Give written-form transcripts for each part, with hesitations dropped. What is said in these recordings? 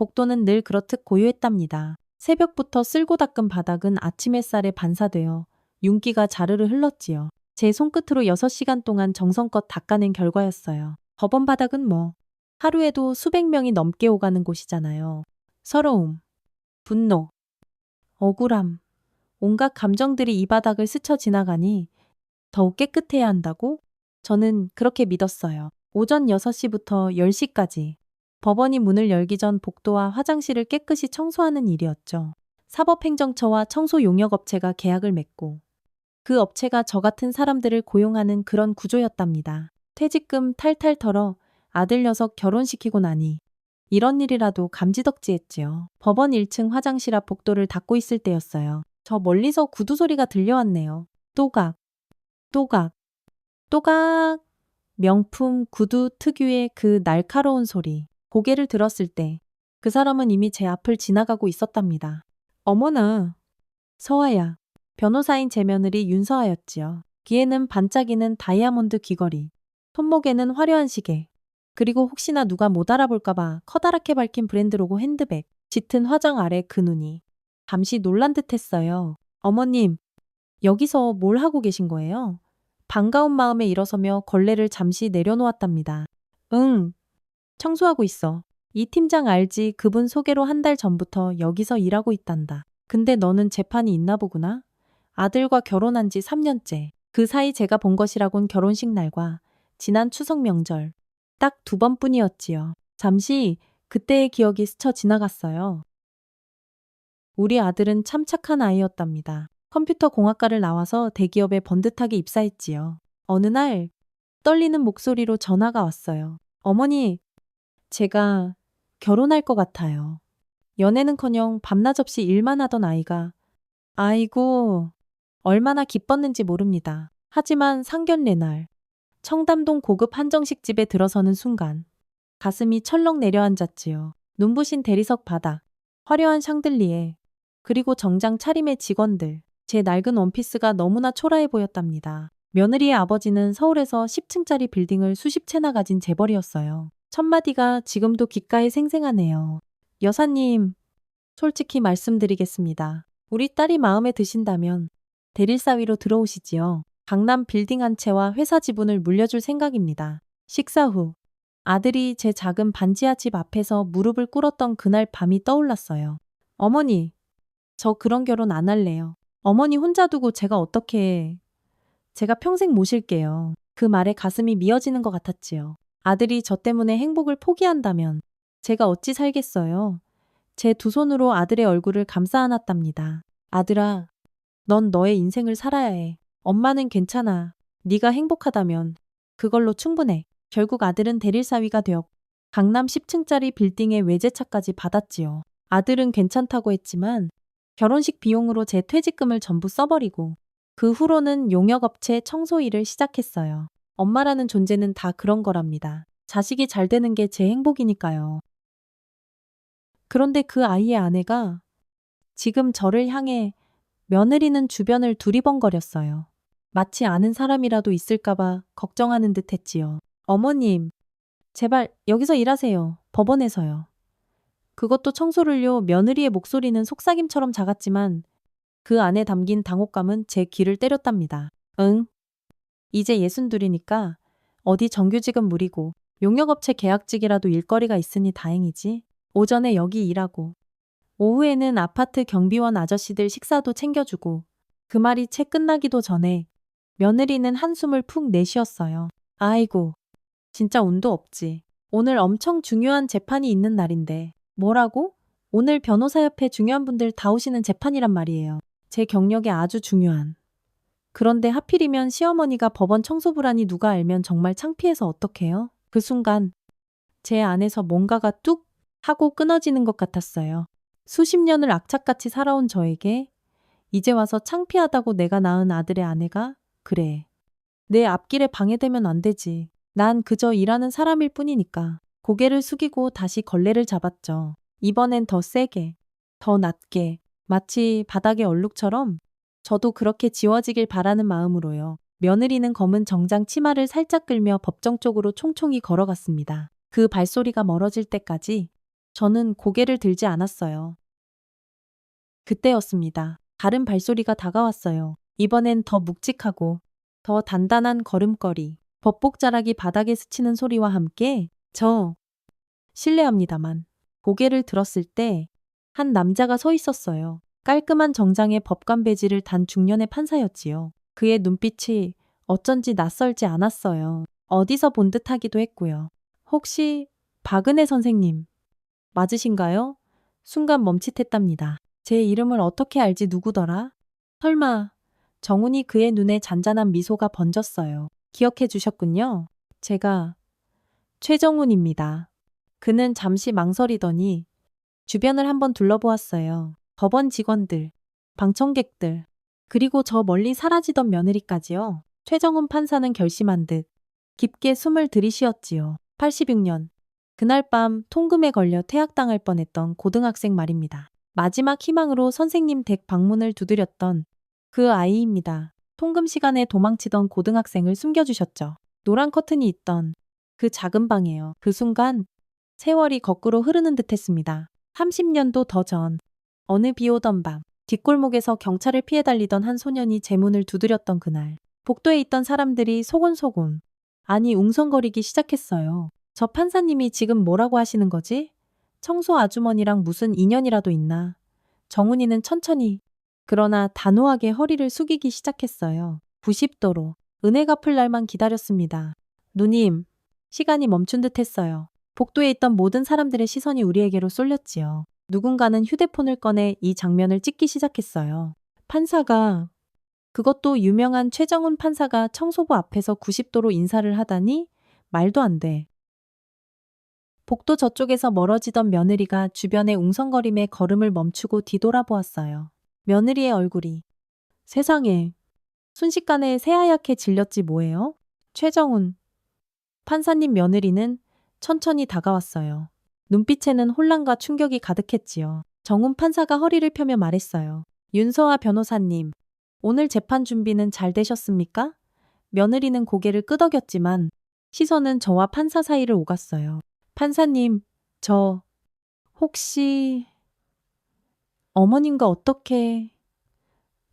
복도는 늘 그렇듯 고요했답니다. 새벽부터 쓸고 닦은 바닥은 아침 햇살에 반사되어 윤기가 자르르 흘렀지요. 제 손끝으로 6시간 동안 정성껏 닦아낸 결과였어요. 법원 바닥은 뭐 하루에도 수백 명이 넘게 오가는 곳이잖아요. 서러움, 분노, 억울함, 온갖 감정들이 이 바닥을 스쳐 지나가니 더욱 깨끗해야 한다고? 저는 그렇게 믿었어요. 오전 6시부터 10시까지 법원이 문을 열기 전 복도와 화장실을 깨끗이 청소하는 일이었죠. 사법행정처와 청소용역업체가 계약을 맺고 그 업체가 저 같은 사람들을 고용하는 그런 구조였답니다. 퇴직금 탈탈 털어 아들 녀석 결혼시키고 나니 이런 일이라도 감지덕지했지요. 법원 1층 화장실 앞 복도를 닦고 있을 때였어요. 저 멀리서 구두 소리가 들려왔네요. 또각, 또각, 또각. 명품 구두 특유의 그 날카로운 소리. 고개를 들었을 때 그 사람은 이미 제 앞을 지나가고 있었답니다. 어머나, 서아야. 변호사인 제 며느리 윤서아였지요. 귀에는 반짝이는 다이아몬드 귀걸이, 손목에는 화려한 시계, 그리고 혹시나 누가 못 알아볼까봐 커다랗게 밝힌 브랜드 로고 핸드백, 짙은 화장 아래 그 눈이 잠시 놀란 듯 했어요. 어머님, 여기서 뭘 하고 계신 거예요? 반가운 마음에 일어서며 걸레를 잠시 내려놓았답니다. 응, 청소하고 있어. 이 팀장 알지? 그분 소개로 한 달 전부터 여기서 일하고 있단다. 근데 너는 재판이 있나 보구나? 아들과 결혼한 지 3년째. 그 사이 제가 본 것이라곤 결혼식 날과 지난 추석 명절 딱 2번뿐이었지요. 잠시 그때의 기억이 스쳐 지나갔어요. 우리 아들은 참 착한 아이였답니다. 컴퓨터 공학과를 나와서 대기업에 번듯하게 입사했지요. 어느 날 떨리는 목소리로 전화가 왔어요. 어머니, 제가 결혼할 것 같아요. 연애는커녕 밤낮 없이 일만 하던 아이가 아이고 얼마나 기뻤는지 모릅니다. 하지만 상견례 날 청담동 고급 한정식 집에 들어서는 순간 가슴이 철렁 내려앉았지요. 눈부신 대리석 바닥, 화려한 샹들리에, 그리고 정장 차림의 직원들. 제 낡은 원피스가 너무나 초라해 보였답니다. 며느리의 아버지는 서울에서 10층짜리 빌딩을 수십 채나 가진 재벌이었어요. 첫마디가 지금도 귓가에 생생하네요. 여사님, 솔직히 말씀드리겠습니다. 우리 딸이 마음에 드신다면 대릴사위로 들어오시지요. 강남 빌딩 한 채와 회사 지분을 물려줄 생각입니다. 식사 후 아들이 제 작은 반지하 집 앞에서 무릎을 꿇었던 그날 밤이 떠올랐어요. 어머니, 저 그런 결혼 안 할래요. 어머니 혼자 두고 제가 어떻게 해. 제가 평생 모실게요. 그 말에 가슴이 미어지는 것 같았지요. 아들이 저 때문에 행복을 포기한다면 제가 어찌 살겠어요. 제 두 손으로 아들의 얼굴을 감싸 안았답니다. 아들아, 넌 너의 인생을 살아야 해. 엄마는 괜찮아. 네가 행복하다면 그걸로 충분해. 결국 아들은 대릴사위가 되었고 강남 10층짜리 빌딩의 외제차까지 받았지요. 아들은 괜찮다고 했지만 결혼식 비용으로 제 퇴직금을 전부 써버리고 그 후로는 용역업체 청소 일을 시작했어요. 엄마라는 존재는 다 그런 거랍니다. 자식이 잘 되는 게 제 행복이니까요. 그런데 그 아이의 아내가 지금 저를 향해 며느리는 주변을 두리번거렸어요. 마치 아는 사람이라도 있을까봐 걱정하는 듯 했지요. 어머님, 제발 여기서 일하세요. 법원에서요. 그것도 청소를요. 며느리의 목소리는 속삭임처럼 작았지만 그 안에 담긴 당혹감은 제 귀를 때렸답니다. 응, 이제 62이니까 어디 정규직은 무리고 용역업체 계약직이라도 일거리가 있으니 다행이지. 오전에 여기 일하고 오후에는 아파트 경비원 아저씨들 식사도 챙겨주고 그 말이 채 끝나기도 전에 며느리는 한숨을 푹 내쉬었어요. 아이고, 진짜 운도 없지. 오늘 엄청 중요한 재판이 있는 날인데. 뭐라고? 오늘 변호사협회 중요한 분들 다 오시는 재판이란 말이에요. 제 경력에 아주 중요한. 그런데 하필이면 시어머니가 법원 청소부라니 누가 알면 정말 창피해서 어떡해요? 그 순간 제 안에서 뭔가가 뚝 하고 끊어지는 것 같았어요. 수십 년을 악착같이 살아온 저에게 이제 와서 창피하다고 내가 낳은 아들의 아내가 그래. 내 앞길에 방해되면 안 되지. 난 그저 일하는 사람일 뿐이니까. 고개를 숙이고 다시 걸레를 잡았죠. 이번엔 더 세게, 더 낮게, 마치 바닥의 얼룩처럼 저도 그렇게 지워지길 바라는 마음으로요. 며느리는 검은 정장 치마를 살짝 끌며 법정 쪽으로 총총히 걸어갔습니다. 그 발소리가 멀어질 때까지 저는 고개를 들지 않았어요. 그때였습니다. 다른 발소리가 다가왔어요. 이번엔 더 묵직하고 더 단단한 걸음걸이. 법복자락이 바닥에 스치는 소리와 함께 실례합니다만 고개를 들었을 때 한 남자가 서 있었어요. 깔끔한 정장에 법관 배지를 단 중년의 판사였지요. 그의 눈빛이 어쩐지 낯설지 않았어요. 어디서 본 듯하기도 했고요. 혹시 박은혜 선생님 맞으신가요? 순간 멈칫했답니다. 제 이름을 어떻게 알지 누구더라? 설마 정훈이 그의 눈에 잔잔한 미소가 번졌어요. 기억해 주셨군요. 제가 최정훈입니다. 그는 잠시 망설이더니 주변을 한번 둘러보았어요. 법원 직원들, 방청객들, 그리고 저 멀리 사라지던 며느리까지요. 최정훈 판사는 결심한 듯 깊게 숨을 들이쉬었지요. 86년 그날 밤 통금에 걸려 퇴학당할 뻔했던 고등학생 말입니다. 마지막 희망으로 선생님 댁 방문을 두드렸던 그 아이입니다. 통금 시간에 도망치던 고등학생을 숨겨주셨죠. 노란 커튼이 있던 그 작은 방이에요. 그 순간 세월이 거꾸로 흐르는 듯했습니다. 30년도 더 전, 어느 비 오던 밤, 뒷골목에서 경찰을 피해 달리던 한 소년이 제 문을 두드렸던 그날, 복도에 있던 사람들이 소곤소곤, 아니 웅성거리기 시작했어요. 저 판사님이 지금 뭐라고 하시는 거지? 청소 아주머니랑 무슨 인연이라도 있나? 정훈이는 천천히, 그러나 단호하게 허리를 숙이기 시작했어요. 90도로, 은혜 갚을 날만 기다렸습니다. 누님, 시간이 멈춘 듯 했어요. 복도에 있던 모든 사람들의 시선이 우리에게로 쏠렸지요. 누군가는 휴대폰을 꺼내 이 장면을 찍기 시작했어요. 판사가, 그것도 유명한 최정훈 판사가 청소부 앞에서 90도로 인사를 하다니 말도 안 돼. 복도 저쪽에서 멀어지던 며느리가 주변의 웅성거림에 걸음을 멈추고 뒤돌아보았어요. 며느리의 얼굴이 세상에 순식간에 새하얗게 질렸지 뭐예요? 최정훈 판사님 며느리는 천천히 다가왔어요. 눈빛에는 혼란과 충격이 가득했지요. 정훈 판사가 허리를 펴며 말했어요. 윤서아 변호사님, 오늘 재판 준비는 잘 되셨습니까? 며느리는 고개를 끄덕였지만 시선은 저와 판사 사이를 오갔어요. 판사님, 저 혹시 어머님과 어떻게...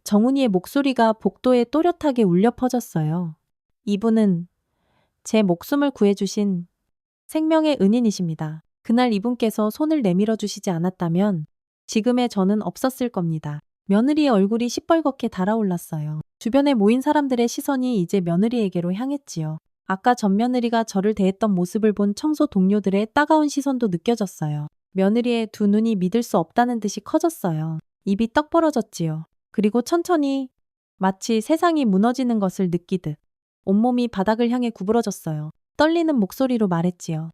정훈이의 목소리가 복도에 또렷하게 울려 퍼졌어요. 이분은 제 목숨을 구해주신 생명의 은인이십니다. 그날 이분께서 손을 내밀어 주시지 않았다면 지금의 저는 없었을 겁니다. 며느리의 얼굴이 시뻘겋게 달아올랐어요. 주변에 모인 사람들의 시선이 이제 며느리에게로 향했지요. 아까 전 며느리가 저를 대했던 모습을 본 청소 동료들의 따가운 시선도 느껴졌어요. 며느리의 두 눈이 믿을 수 없다는 듯이 커졌어요. 입이 떡 벌어졌지요. 그리고 천천히 마치 세상이 무너지는 것을 느끼듯 온몸이 바닥을 향해 구부러졌어요. 떨리는 목소리로 말했지요.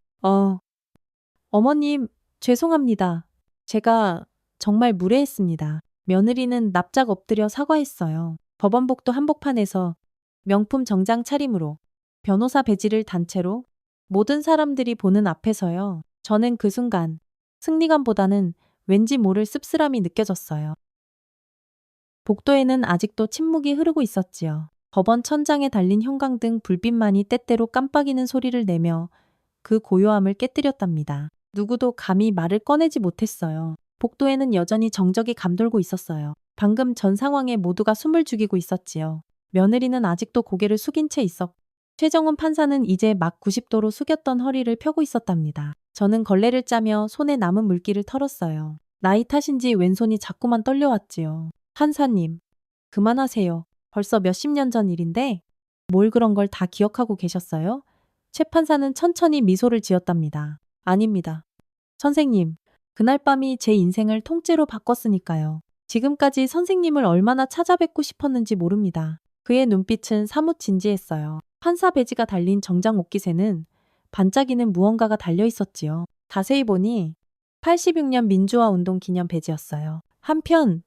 어머님, 죄송합니다. 제가 정말 무례했습니다. 며느리는 납작 엎드려 사과했어요. 법원복도 한복판에서 명품 정장 차림으로 변호사 배지를 단체로 모든 사람들이 보는 앞에서요. 저는 그 순간 승리감보다는 왠지 모를 씁쓸함이 느껴졌어요. 복도에는 아직도 침묵이 흐르고 있었지요. 법원 천장에 달린 형광등 불빛만이 때때로 깜빡이는 소리를 내며 그 고요함을 깨뜨렸답니다. 누구도 감히 말을 꺼내지 못했어요. 복도에는 여전히 정적이 감돌고 있었어요. 방금 전 상황에 모두가 숨을 죽이고 있었지요. 며느리는 아직도 고개를 숙인 채 있었고 최정훈 판사는 이제 막 90도로 숙였던 허리를 펴고 있었답니다. 저는 걸레를 짜며 손에 남은 물기를 털었어요. 나이 탓인지 왼손이 자꾸만 떨려왔지요. 판사님, 그만하세요. 벌써 몇십 년 전 일인데 뭘 그런 걸 다 기억하고 계셨어요? 최 판사는 천천히 미소를 지었답니다. 아닙니다. 선생님, 그날 밤이 제 인생을 통째로 바꿨으니까요. 지금까지 선생님을 얼마나 찾아뵙고 싶었는지 모릅니다. 그의 눈빛은 사뭇 진지했어요. 판사 배지가 달린 정장 옷깃에는 반짝이는 무언가가 달려 있었지요. 자세히 보니 86년 민주화 운동 기념 배지였어요. 한편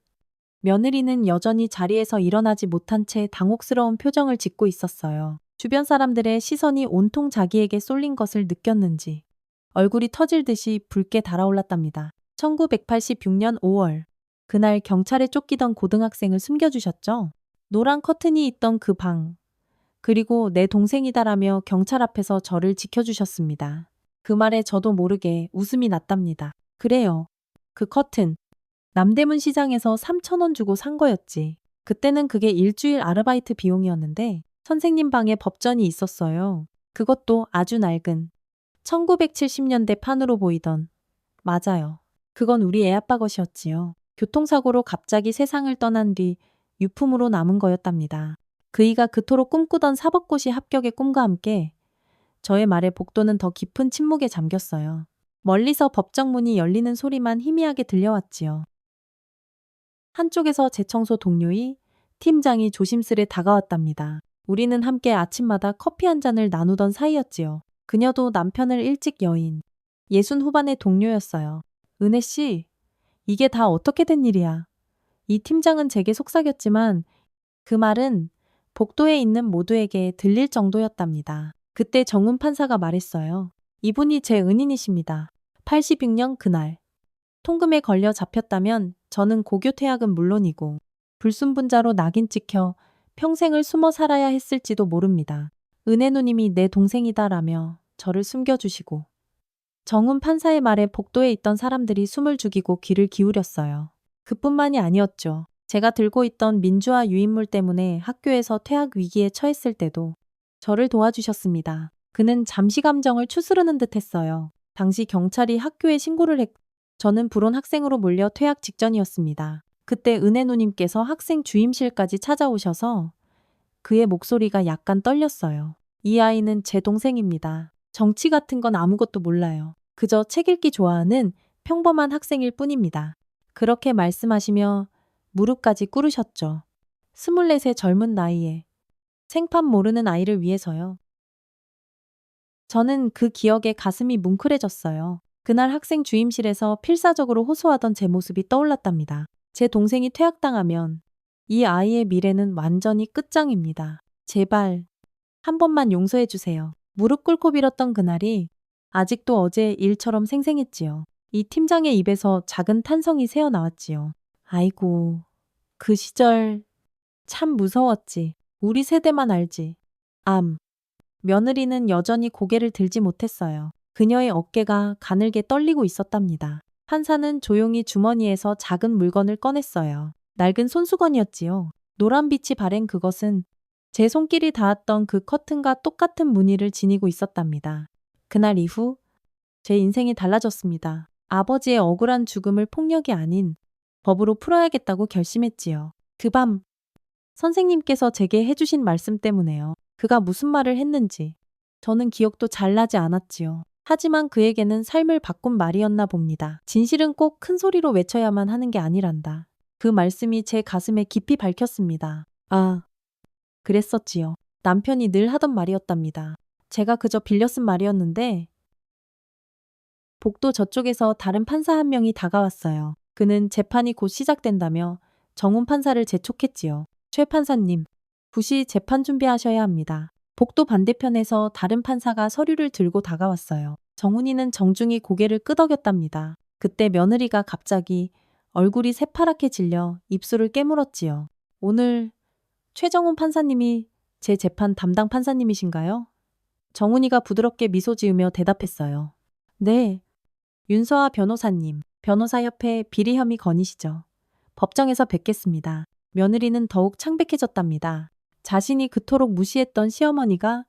며느리는 여전히 자리에서 일어나지 못한 채 당혹스러운 표정을 짓고 있었어요. 주변 사람들의 시선이 온통 자기에게 쏠린 것을 느꼈는지 얼굴이 터질 듯이 붉게 달아올랐답니다. 1986년 5월, 그날 경찰에 쫓기던 고등학생을 숨겨주셨죠? 노란 커튼이 있던 그 방, 그리고 내 동생이다라며 경찰 앞에서 저를 지켜주셨습니다. 그 말에 저도 모르게 웃음이 났답니다. 그래요. 그 커튼. 남대문 시장에서 3,000원 주고 산 거였지. 그때는 그게 일주일 아르바이트 비용이었는데 선생님 방에 법전이 있었어요. 그것도 아주 낡은 1970년대 판으로 보이던. 맞아요. 그건 우리 애아빠 것이었지요. 교통사고로 갑자기 세상을 떠난 뒤 유품으로 남은 거였답니다. 그이가 그토록 꿈꾸던 사법고시 합격의 꿈과 함께 저의 말에 복도는 더 깊은 침묵에 잠겼어요. 멀리서 법정 문이 열리는 소리만 희미하게 들려왔지요. 한쪽에서 재청소 동료이 팀장이 조심스레 다가왔답니다. 우리는 함께 아침마다 커피 한 잔을 나누던 사이였지요. 그녀도 남편을 일찍 여인. 60 후반의 동료였어요. 은혜 씨, 이게 다 어떻게 된 일이야? 이 팀장은 제게 속삭였지만 그 말은 복도에 있는 모두에게 들릴 정도였답니다. 그때 정훈 판사가 말했어요. 이분이 제 은인이십니다. 86년 그날. 통금에 걸려 잡혔다면 저는 고교 퇴학은 물론이고 불순분자로 낙인 찍혀 평생을 숨어 살아야 했을지도 모릅니다. 은혜 누님이 내 동생이다라며 저를 숨겨주시고 정훈 판사의 말에 복도에 있던 사람들이 숨을 죽이고 귀를 기울였어요. 그뿐만이 아니었죠. 제가 들고 있던 민주화 유인물 때문에 학교에서 퇴학 위기에 처했을 때도 저를 도와주셨습니다. 그는 잠시 감정을 추스르는 듯 했어요. 당시 경찰이 학교에 신고를 했고 저는 불온 학생으로 몰려 퇴학 직전이었습니다. 그때 은혜 누님께서 학생 주임실까지 찾아오셔서 그의 목소리가 약간 떨렸어요. 이 아이는 제 동생입니다. 정치 같은 건 아무것도 몰라요. 그저 책 읽기 좋아하는 평범한 학생일 뿐입니다. 그렇게 말씀하시며 무릎까지 꿇으셨죠. 24의 젊은 나이에 생판 모르는 아이를 위해서요. 저는 그 기억에 가슴이 뭉클해졌어요. 그날 학생 주임실에서 필사적으로 호소하던 제 모습이 떠올랐답니다. 제 동생이 퇴학당하면 이 아이의 미래는 완전히 끝장입니다. 제발 한 번만 용서해 주세요. 무릎 꿇고 빌었던 그날이 아직도 어제 일처럼 생생했지요. 이 팀장의 입에서 작은 탄성이 새어나왔지요. 아이고, 그 시절 참 무서웠지. 우리 세대만 알지. 며느리는 여전히 고개를 들지 못했어요. 그녀의 어깨가 가늘게 떨리고 있었답니다. 판사는 조용히 주머니에서 작은 물건을 꺼냈어요. 낡은 손수건이었지요. 노란빛이 바랜 그것은 제 손길이 닿았던 그 커튼과 똑같은 무늬를 지니고 있었답니다. 그날 이후 제 인생이 달라졌습니다. 아버지의 억울한 죽음을 폭력이 아닌 법으로 풀어야겠다고 결심했지요. 그 밤 선생님께서 제게 해주신 말씀 때문에요. 그가 무슨 말을 했는지 저는 기억도 잘 나지 않았지요. 하지만 그에게는 삶을 바꾼 말이었나 봅니다. 진실은 꼭 큰 소리로 외쳐야만 하는 게 아니란다. 그 말씀이 제 가슴에 깊이 박혔습니다. 아, 그랬었지요. 남편이 늘 하던 말이었답니다. 제가 그저 빌려 쓴 말이었는데 복도 저쪽에서 다른 판사 한 명이 다가왔어요. 그는 재판이 곧 시작된다며 정훈 판사를 재촉했지요. 최 판사님, 부시 재판 준비하셔야 합니다. 복도 반대편에서 다른 판사가 서류를 들고 다가왔어요. 정훈이는 정중히 고개를 끄덕였답니다. 그때 며느리가 갑자기 얼굴이 새파랗게 질려 입술을 깨물었지요. 오늘 최정훈 판사님이 제 재판 담당 판사님이신가요? 정훈이가 부드럽게 미소 지으며 대답했어요. 네, 윤서아 변호사님, 변호사협회 비리 혐의 건이시죠. 법정에서 뵙겠습니다. 며느리는 더욱 창백해졌답니다. 자신이 그토록 무시했던 시어머니가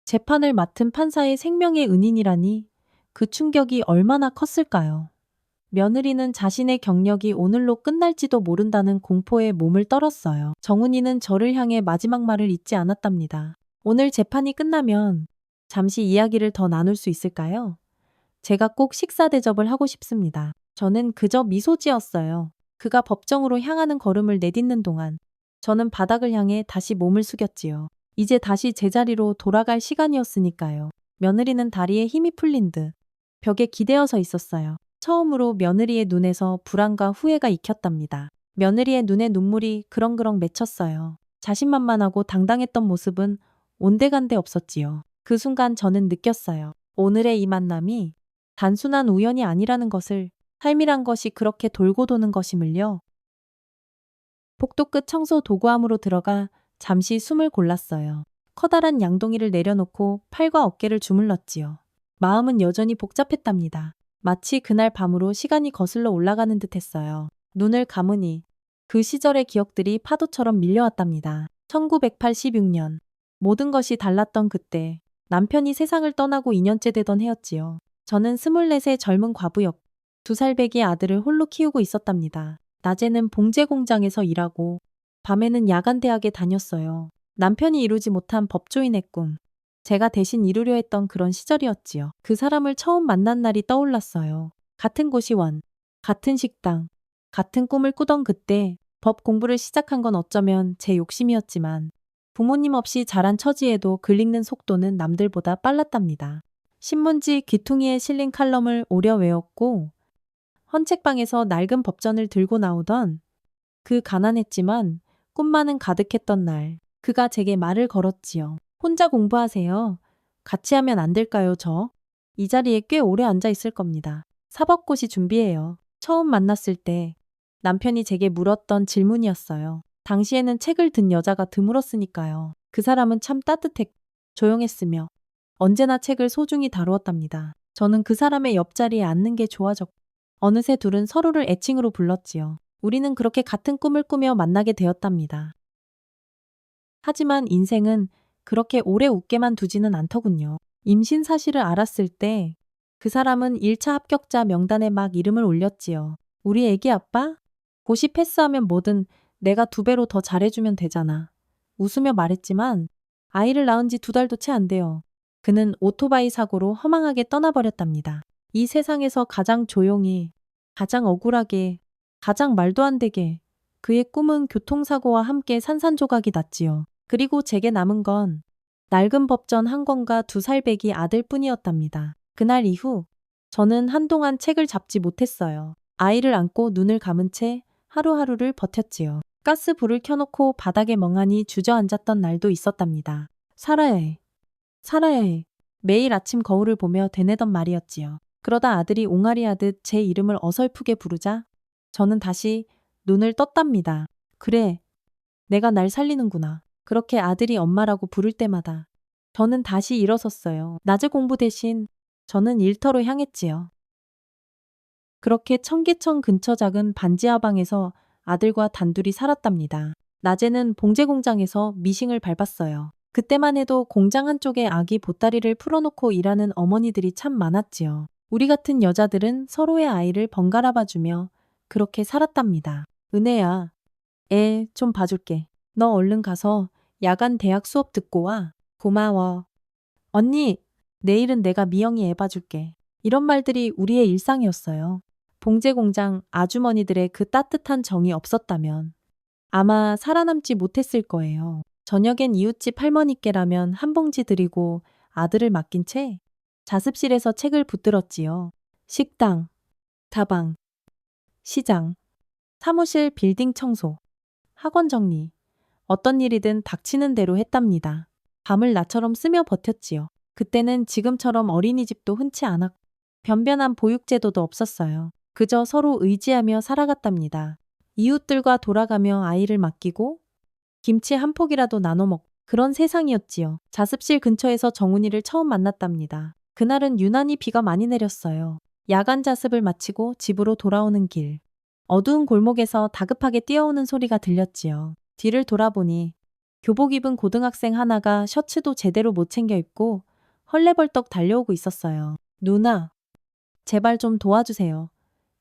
재판을 맡은 판사의 생명의 은인이라니 그 충격이 얼마나 컸을까요? 며느리는 자신의 경력이 오늘로 끝날지도 모른다는 공포에 몸을 떨었어요. 정훈이는 저를 향해 마지막 말을 잊지 않았답니다. 오늘 재판이 끝나면 잠시 이야기를 더 나눌 수 있을까요? 제가 꼭 식사 대접을 하고 싶습니다. 저는 그저 미소 지었어요. 그가 법정으로 향하는 걸음을 내딛는 동안 저는 바닥을 향해 다시 몸을 숙였지요. 이제 다시 제자리로 돌아갈 시간이었으니까요. 며느리는 다리에 힘이 풀린 듯 벽에 기대어 서 있었어요. 처음으로 며느리의 눈에서 불안과 후회가 익혔답니다. 며느리의 눈에 눈물이 그렁그렁 맺혔어요. 자신만만하고 당당했던 모습은 온데간데 없었지요. 그 순간 저는 느꼈어요. 오늘의 이 만남이 단순한 우연이 아니라는 것을, 삶이란 것이 그렇게 돌고 도는 것임을요. 복도 끝 청소 도구함으로 들어가 잠시 숨을 골랐어요. 커다란 양동이를 내려놓고 팔과 어깨를 주물렀지요. 마음은 여전히 복잡했답니다. 마치 그날 밤으로 시간이 거슬러 올라가는 듯 했어요. 눈을 감으니 그 시절의 기억들이 파도처럼 밀려왔답니다. 1986년. 모든 것이 달랐던 그때 남편이 세상을 떠나고 2년째 되던 해였지요. 저는 24의 젊은 과부였고 2살 배기 아들을 홀로 키우고 있었답니다. 낮에는 봉제 공장에서 일하고 밤에는 야간 대학에 다녔어요. 남편이 이루지 못한 법조인의 꿈. 제가 대신 이루려 했던 그런 시절이었지요. 그 사람을 처음 만난 날이 떠올랐어요. 같은 고시원, 같은 식당, 같은 꿈을 꾸던 그때 법 공부를 시작한 건 어쩌면 제 욕심이었지만 부모님 없이 자란 처지에도 글 읽는 속도는 남들보다 빨랐답니다. 신문지 귀퉁이에 실린 칼럼을 오려 외웠고 헌책방에서 낡은 법전을 들고 나오던 그 가난했지만 꿈만은 가득했던 날 그가 제게 말을 걸었지요. 혼자 공부하세요. 같이 하면 안 될까요, 저? 이 자리에 꽤 오래 앉아 있을 겁니다. 사법고시 준비해요. 처음 만났을 때 남편이 제게 물었던 질문이었어요. 당시에는 책을 든 여자가 드물었으니까요. 그 사람은 참 따뜻했고 조용했으며 언제나 책을 소중히 다루었답니다. 저는 그 사람의 옆자리에 앉는 게 좋아졌고 어느새 둘은 서로를 애칭으로 불렀지요. 우리는 그렇게 같은 꿈을 꾸며 만나게 되었답니다. 하지만 인생은 그렇게 오래 웃게만 두지는 않더군요. 임신 사실을 알았을 때 그 사람은 1차 합격자 명단에 막 이름을 올렸지요. 우리 애기 아빠? 고시 패스하면 뭐든 내가 2배로 더 잘해주면 되잖아. 웃으며 말했지만 아이를 낳은 지 2달도 채 안 돼요. 그는 오토바이 사고로 허망하게 떠나버렸답니다. 이 세상에서 가장 조용히, 가장 억울하게, 가장 말도 안 되게 그의 꿈은 교통사고와 함께 산산조각이 났지요. 그리고 제게 남은 건 낡은 법전 한 권과 2살 배기 아들뿐이었답니다. 그날 이후 저는 한동안 책을 잡지 못했어요. 아이를 안고 눈을 감은 채 하루하루를 버텼지요. 가스불을 켜놓고 바닥에 멍하니 주저앉았던 날도 있었답니다. 살아야 해. 살아야 해. 매일 아침 거울을 보며 되뇌던 말이었지요. 그러다 아들이 옹알이하듯 제 이름을 어설프게 부르자 저는 다시 눈을 떴답니다. 그래, 내가 날 살리는구나. 그렇게 아들이 엄마라고 부를 때마다 저는 다시 일어섰어요. 낮에 공부 대신 저는 일터로 향했지요. 그렇게 청계천 근처 작은 반지하방에서 아들과 단둘이 살았답니다. 낮에는 봉제 공장에서 미싱을 밟았어요. 그때만 해도 공장 한쪽에 아기 보따리를 풀어놓고 일하는 어머니들이 참 많았지요. 우리 같은 여자들은 서로의 아이를 번갈아 봐주며 그렇게 살았답니다. 은혜야, 애 좀 봐줄게. 너 얼른 가서 야간 대학 수업 듣고 와. 고마워. 언니, 내일은 내가 미영이 애 봐줄게. 이런 말들이 우리의 일상이었어요. 봉제 공장 아주머니들의 그 따뜻한 정이 없었다면 아마 살아남지 못했을 거예요. 저녁엔 이웃집 할머니께 라면 한 봉지 드리고 아들을 맡긴 채 자습실에서 책을 붙들었지요. 식당, 다방, 시장, 사무실 빌딩 청소, 학원 정리. 어떤 일이든 닥치는 대로 했답니다. 밤을 나처럼 쓰며 버텼지요. 그때는 지금처럼 어린이집도 흔치 않았고 변변한 보육제도도 없었어요. 그저 서로 의지하며 살아갔답니다. 이웃들과 돌아가며 아이를 맡기고 김치 한 포기라도 나눠 먹고 그런 세상이었지요. 자습실 근처에서 정훈이를 처음 만났답니다. 그날은 유난히 비가 많이 내렸어요. 야간 자습을 마치고 집으로 돌아오는 길. 어두운 골목에서 다급하게 뛰어오는 소리가 들렸지요. 뒤를 돌아보니 교복 입은 고등학생 하나가 셔츠도 제대로 못 챙겨 입고 헐레벌떡 달려오고 있었어요. 누나, 제발 좀 도와주세요.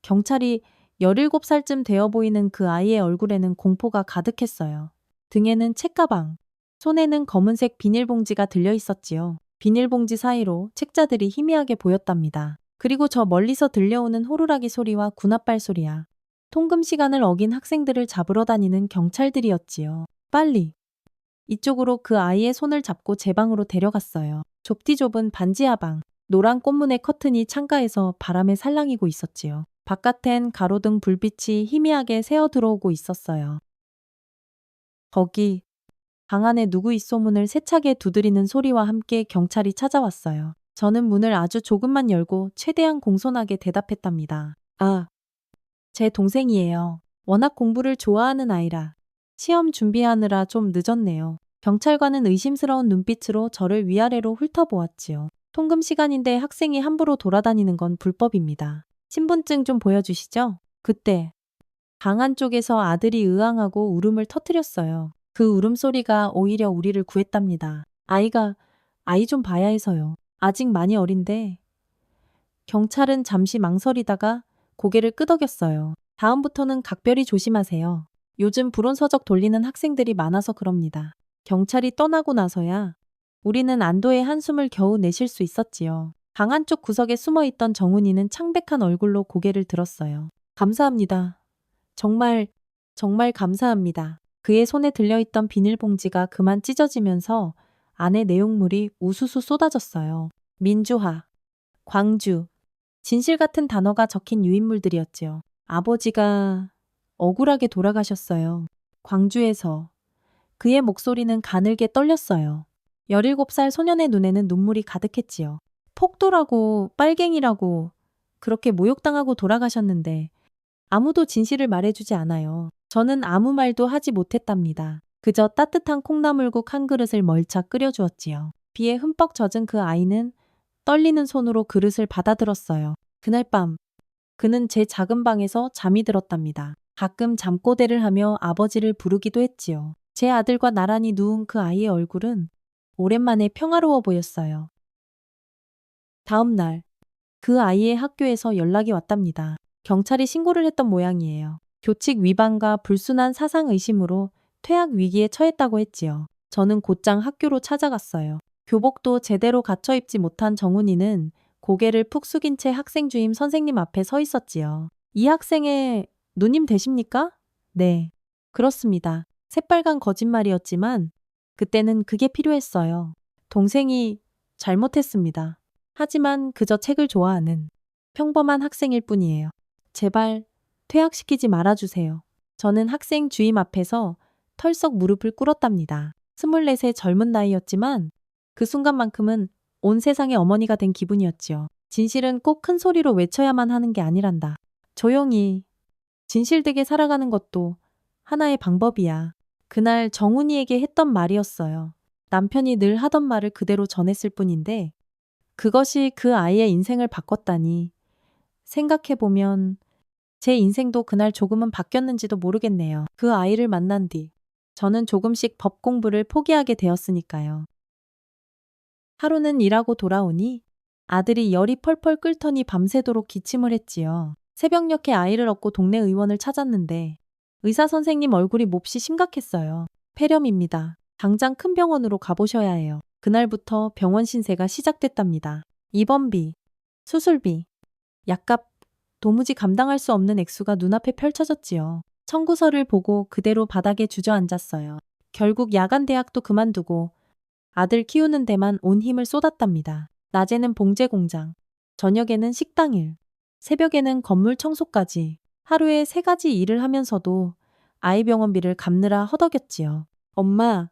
경찰이 17살쯤 되어 보이는 그 아이의 얼굴에는 공포가 가득했어요. 등에는 책가방, 손에는 검은색 비닐봉지가 들려 있었지요. 비닐봉지 사이로 책자들이 희미하게 보였답니다. 그리고 저 멀리서 들려오는 호루라기 소리와 군합발 소리야. 통금 시간을 어긴 학생들을 잡으러 다니는 경찰들이었지요. 빨리! 이쪽으로 그 아이의 손을 잡고 제 방으로 데려갔어요. 좁디 좁은 반지하방. 노란 꽃무늬 커튼이 창가에서 바람에 살랑이고 있었지요. 바깥엔 가로등 불빛이 희미하게 새어 들어오고 있었어요. 거기 방 안에 누구 있소문을 세차게 두드리는 소리와 함께 경찰이 찾아왔어요. 저는 문을 아주 조금만 열고 최대한 공손하게 대답했답니다. 아, 제 동생이에요. 워낙 공부를 좋아하는 아이라 시험 준비하느라 좀 늦었네요. 경찰관은 의심스러운 눈빛으로 저를 위아래로 훑어보았지요. 통금 시간인데 학생이 함부로 돌아다니는 건 불법입니다. 신분증 좀 보여주시죠? 그때 방 안쪽에서 아들이 으앙하고 울음을 터뜨렸어요. 그 울음소리가 오히려 우리를 구했답니다. 아이 좀 봐야 해서요. 아직 많이 어린데. 경찰은 잠시 망설이다가 고개를 끄덕였어요. 다음부터는 각별히 조심하세요. 요즘 불온서적 돌리는 학생들이 많아서 그럽니다. 경찰이 떠나고 나서야 우리는 안도의 한숨을 겨우 내쉴 수 있었지요. 방 안쪽 구석에 숨어있던 정훈이는 창백한 얼굴로 고개를 들었어요. 감사합니다. 정말 감사합니다. 그의 손에 들려있던 비닐봉지가 그만 찢어지면서 안에 내용물이 우수수 쏟아졌어요. 민주화, 광주, 진실 같은 단어가 적힌 유인물들이었지요. 아버지가 억울하게 돌아가셨어요. 광주에서. 그의 목소리는 가늘게 떨렸어요. 17살 소년의 눈에는 눈물이 가득했지요. 폭도라고 빨갱이라고 그렇게 모욕당하고 돌아가셨는데 아무도 진실을 말해주지 않아요. 저는 아무 말도 하지 못했답니다. 그저 따뜻한 콩나물국 한 그릇을 멀차 끓여주었지요. 비에 흠뻑 젖은 그 아이는 떨리는 손으로 그릇을 받아들었어요. 그날 밤 그는 제 작은 방에서 잠이 들었답니다. 가끔 잠꼬대를 하며 아버지를 부르기도 했지요. 제 아들과 나란히 누운 그 아이의 얼굴은 오랜만에 평화로워 보였어요. 다음 날 그 아이의 학교에서 연락이 왔답니다. 경찰이 신고를 했던 모양이에요. 교칙 위반과 불순한 사상 의심으로 퇴학 위기에 처했다고 했지요. 저는 곧장 학교로 찾아갔어요. 교복도 제대로 갖춰 입지 못한 정훈이는 고개를 푹 숙인 채 학생 주임 선생님 앞에 서 있었지요. 이 학생의 누님 되십니까? 네. 그렇습니다. 새빨간 거짓말이었지만 그때는 그게 필요했어요. 동생이 잘못했습니다. 하지만 그저 책을 좋아하는 평범한 학생일 뿐이에요. 제발 퇴학시키지 말아주세요. 저는 학생 주임 앞에서 털썩 무릎을 꿇었답니다. 24의 젊은 나이였지만 그 순간만큼은 온 세상의 어머니가 된 기분이었지요. 진실은 꼭 큰 소리로 외쳐야만 하는 게 아니란다. 조용히 진실되게 살아가는 것도 하나의 방법이야. 그날 정훈이에게 했던 말이었어요. 남편이 늘 하던 말을 그대로 전했을 뿐인데 그것이 그 아이의 인생을 바꿨다니 생각해보면 제 인생도 그날 조금은 바뀌었는지도 모르겠네요. 그 아이를 만난 뒤 저는 조금씩 법 공부를 포기하게 되었으니까요. 하루는 일하고 돌아오니 아들이 열이 펄펄 끓더니 밤새도록 기침을 했지요. 새벽녘에 아이를 업고 동네 의원을 찾았는데 의사 선생님 얼굴이 몹시 심각했어요. 폐렴입니다. 당장 큰 병원으로 가보셔야 해요. 그날부터 병원 신세가 시작됐답니다. 입원비, 수술비, 약값, 도무지 감당할 수 없는 액수가 눈앞에 펼쳐졌지요. 청구서를 보고 그대로 바닥에 주저앉았어요. 결국 야간 대학도 그만두고 아들 키우는 데만 온 힘을 쏟았답니다. 낮에는 봉제 공장, 저녁에는 식당 일, 새벽에는 건물 청소까지 하루에 3가지 일을 하면서도 아이 병원비를 갚느라 허덕였지요. 엄마,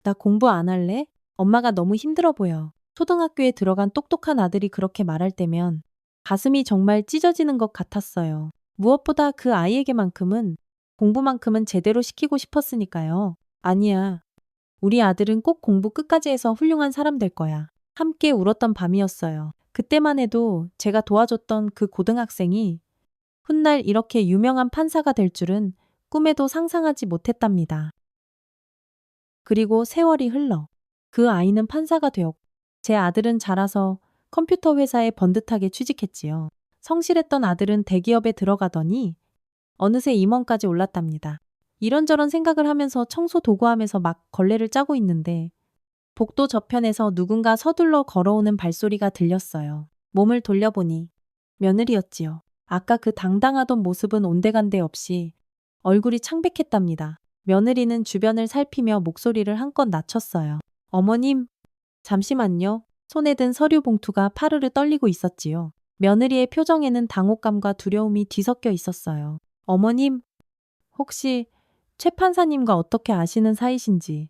나 공부 안 할래? 엄마가 너무 힘들어 보여. 초등학교에 들어간 똑똑한 아들이 그렇게 말할 때면 가슴이 정말 찢어지는 것 같았어요. 무엇보다 그 아이에게만큼은 공부만큼은 제대로 시키고 싶었으니까요. 아니야. 우리 아들은 꼭 공부 끝까지 해서 훌륭한 사람 될 거야. 함께 울었던 밤이었어요. 그때만 해도 제가 도와줬던 그 고등학생이 훗날 이렇게 유명한 판사가 될 줄은 꿈에도 상상하지 못했답니다. 그리고 세월이 흘러 그 아이는 판사가 되었고 제 아들은 자라서 컴퓨터 회사에 번듯하게 취직했지요. 성실했던 아들은 대기업에 들어가더니 어느새 임원까지 올랐답니다. 이런저런 생각을 하면서 청소 도구하면서 막 걸레를 짜고 있는데 복도 저편에서 누군가 서둘러 걸어오는 발소리가 들렸어요. 몸을 돌려보니 며느리였지요. 아까 그 당당하던 모습은 온데간데 없이 얼굴이 창백했답니다. 며느리는 주변을 살피며 목소리를 한껏 낮췄어요. 어머님, 잠시만요. 손에 든 서류 봉투가 파르르 떨리고 있었지요. 며느리의 표정에는 당혹감과 두려움이 뒤섞여 있었어요. 어머님, 혹시 최 판사님과 어떻게 아시는 사이신지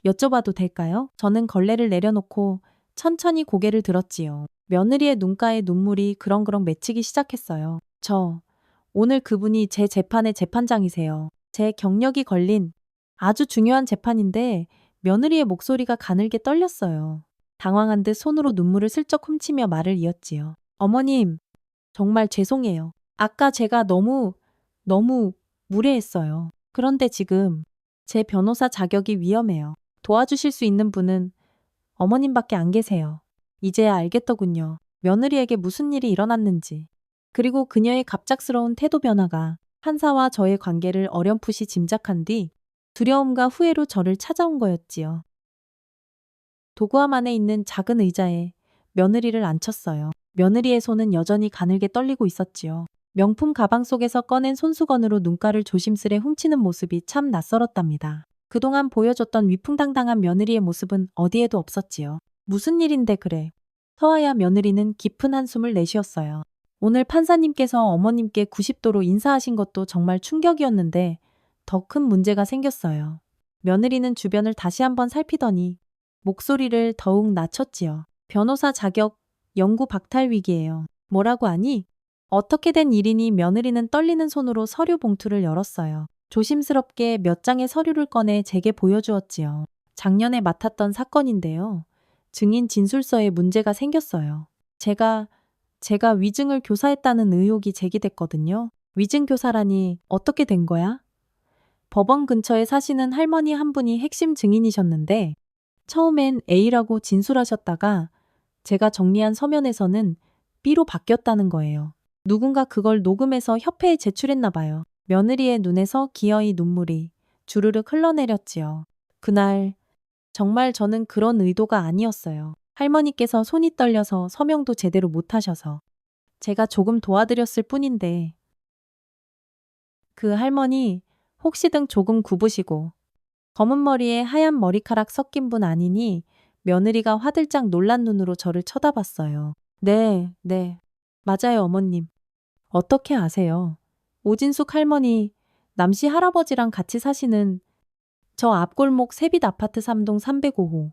여쭤봐도 될까요? 저는 걸레를 내려놓고 천천히 고개를 들었지요. 며느리의 눈가에 눈물이 그렁그렁 맺히기 시작했어요. 오늘 그분이 제 재판의 재판장이세요. 제 경력이 걸린 아주 중요한 재판인데 며느리의 목소리가 가늘게 떨렸어요. 당황한 듯 손으로 눈물을 슬쩍 훔치며 말을 이었지요. 어머님, 정말 죄송해요. 아까 제가 너무 무례했어요. 그런데 지금 제 변호사 자격이 위험해요. 도와주실 수 있는 분은 어머님밖에 안 계세요. 이제야 알겠더군요. 며느리에게 무슨 일이 일어났는지. 그리고 그녀의 갑작스러운 태도 변화가 판사와 저의 관계를 어렴풋이 짐작한 뒤 두려움과 후회로 저를 찾아온 거였지요. 도구함 안에 있는 작은 의자에 며느리를 앉혔어요. 며느리의 손은 여전히 가늘게 떨리고 있었지요. 명품 가방 속에서 꺼낸 손수건으로 눈가를 조심스레 훔치는 모습이 참 낯설었답니다. 그동안 보여줬던 위풍당당한 며느리의 모습은 어디에도 없었지요. 무슨 일인데 그래. 서아야 며느리는 깊은 한숨을 내쉬었어요. 오늘 판사님께서 어머님께 90도로 인사하신 것도 정말 충격이었는데 더 큰 문제가 생겼어요. 며느리는 주변을 다시 한번 살피더니 목소리를 더욱 낮췄지요. 변호사 자격 영구 박탈 위기예요. 뭐라고 하니? 어떻게 된 일이니? 며느리는 떨리는 손으로 서류 봉투를 열었어요. 조심스럽게 몇 장의 서류를 꺼내 제게 보여주었지요. 작년에 맡았던 사건인데요. 증인 진술서에 문제가 생겼어요. 제가 위증을 교사했다는 의혹이 제기됐거든요. 위증 교사라니 어떻게 된 거야? 법원 근처에 사시는 할머니 한 분이 핵심 증인이셨는데 처음엔 A라고 진술하셨다가 제가 정리한 서면에서는 B로 바뀌었다는 거예요. 누군가 그걸 녹음해서 협회에 제출했나 봐요. 며느리의 눈에서 기어이 눈물이 주르륵 흘러내렸지요. 그날 정말 저는 그런 의도가 아니었어요. 할머니께서 손이 떨려서 서명도 제대로 못하셔서 제가 조금 도와드렸을 뿐인데 그 할머니 혹시 등 조금 굽으시고 검은 머리에 하얀 머리카락 섞인 분 아니니 며느리가 화들짝 놀란 눈으로 저를 쳐다봤어요. 네, 맞아요, 어머님. 어떻게 아세요? 오진숙 할머니, 남씨 할아버지랑 같이 사시는 저 앞골목 세빛 아파트 3동 305호.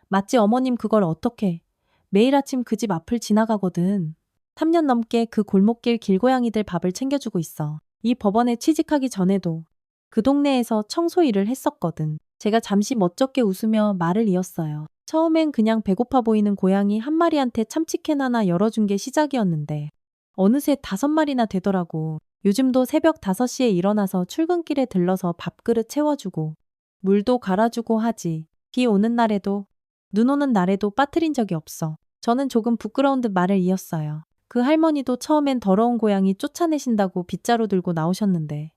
맞지 어머님 그걸 어떻게. 매일 아침 그 집 앞을 지나가거든. 3년 넘게 그 골목길 길고양이들 밥을 챙겨주고 있어. 이 법원에 취직하기 전에도 그 동네에서 청소 일을 했었거든. 제가 잠시 멋쩍게 웃으며 말을 이었어요. 처음엔 그냥 배고파 보이는 고양이 한 마리한테 참치캔 하나 열어준 게 시작이었는데 어느새 5마리나 되더라고. 요즘도 새벽 5시에 일어나서 출근길에 들러서 밥그릇 채워주고 물도 갈아주고 하지. 비 오는 날에도 눈 오는 날에도 빠뜨린 적이 없어. 저는 조금 부끄러운 듯 말을 이었어요. 그 할머니도 처음엔 더러운 고양이 쫓아내신다고 빗자루 들고 나오셨는데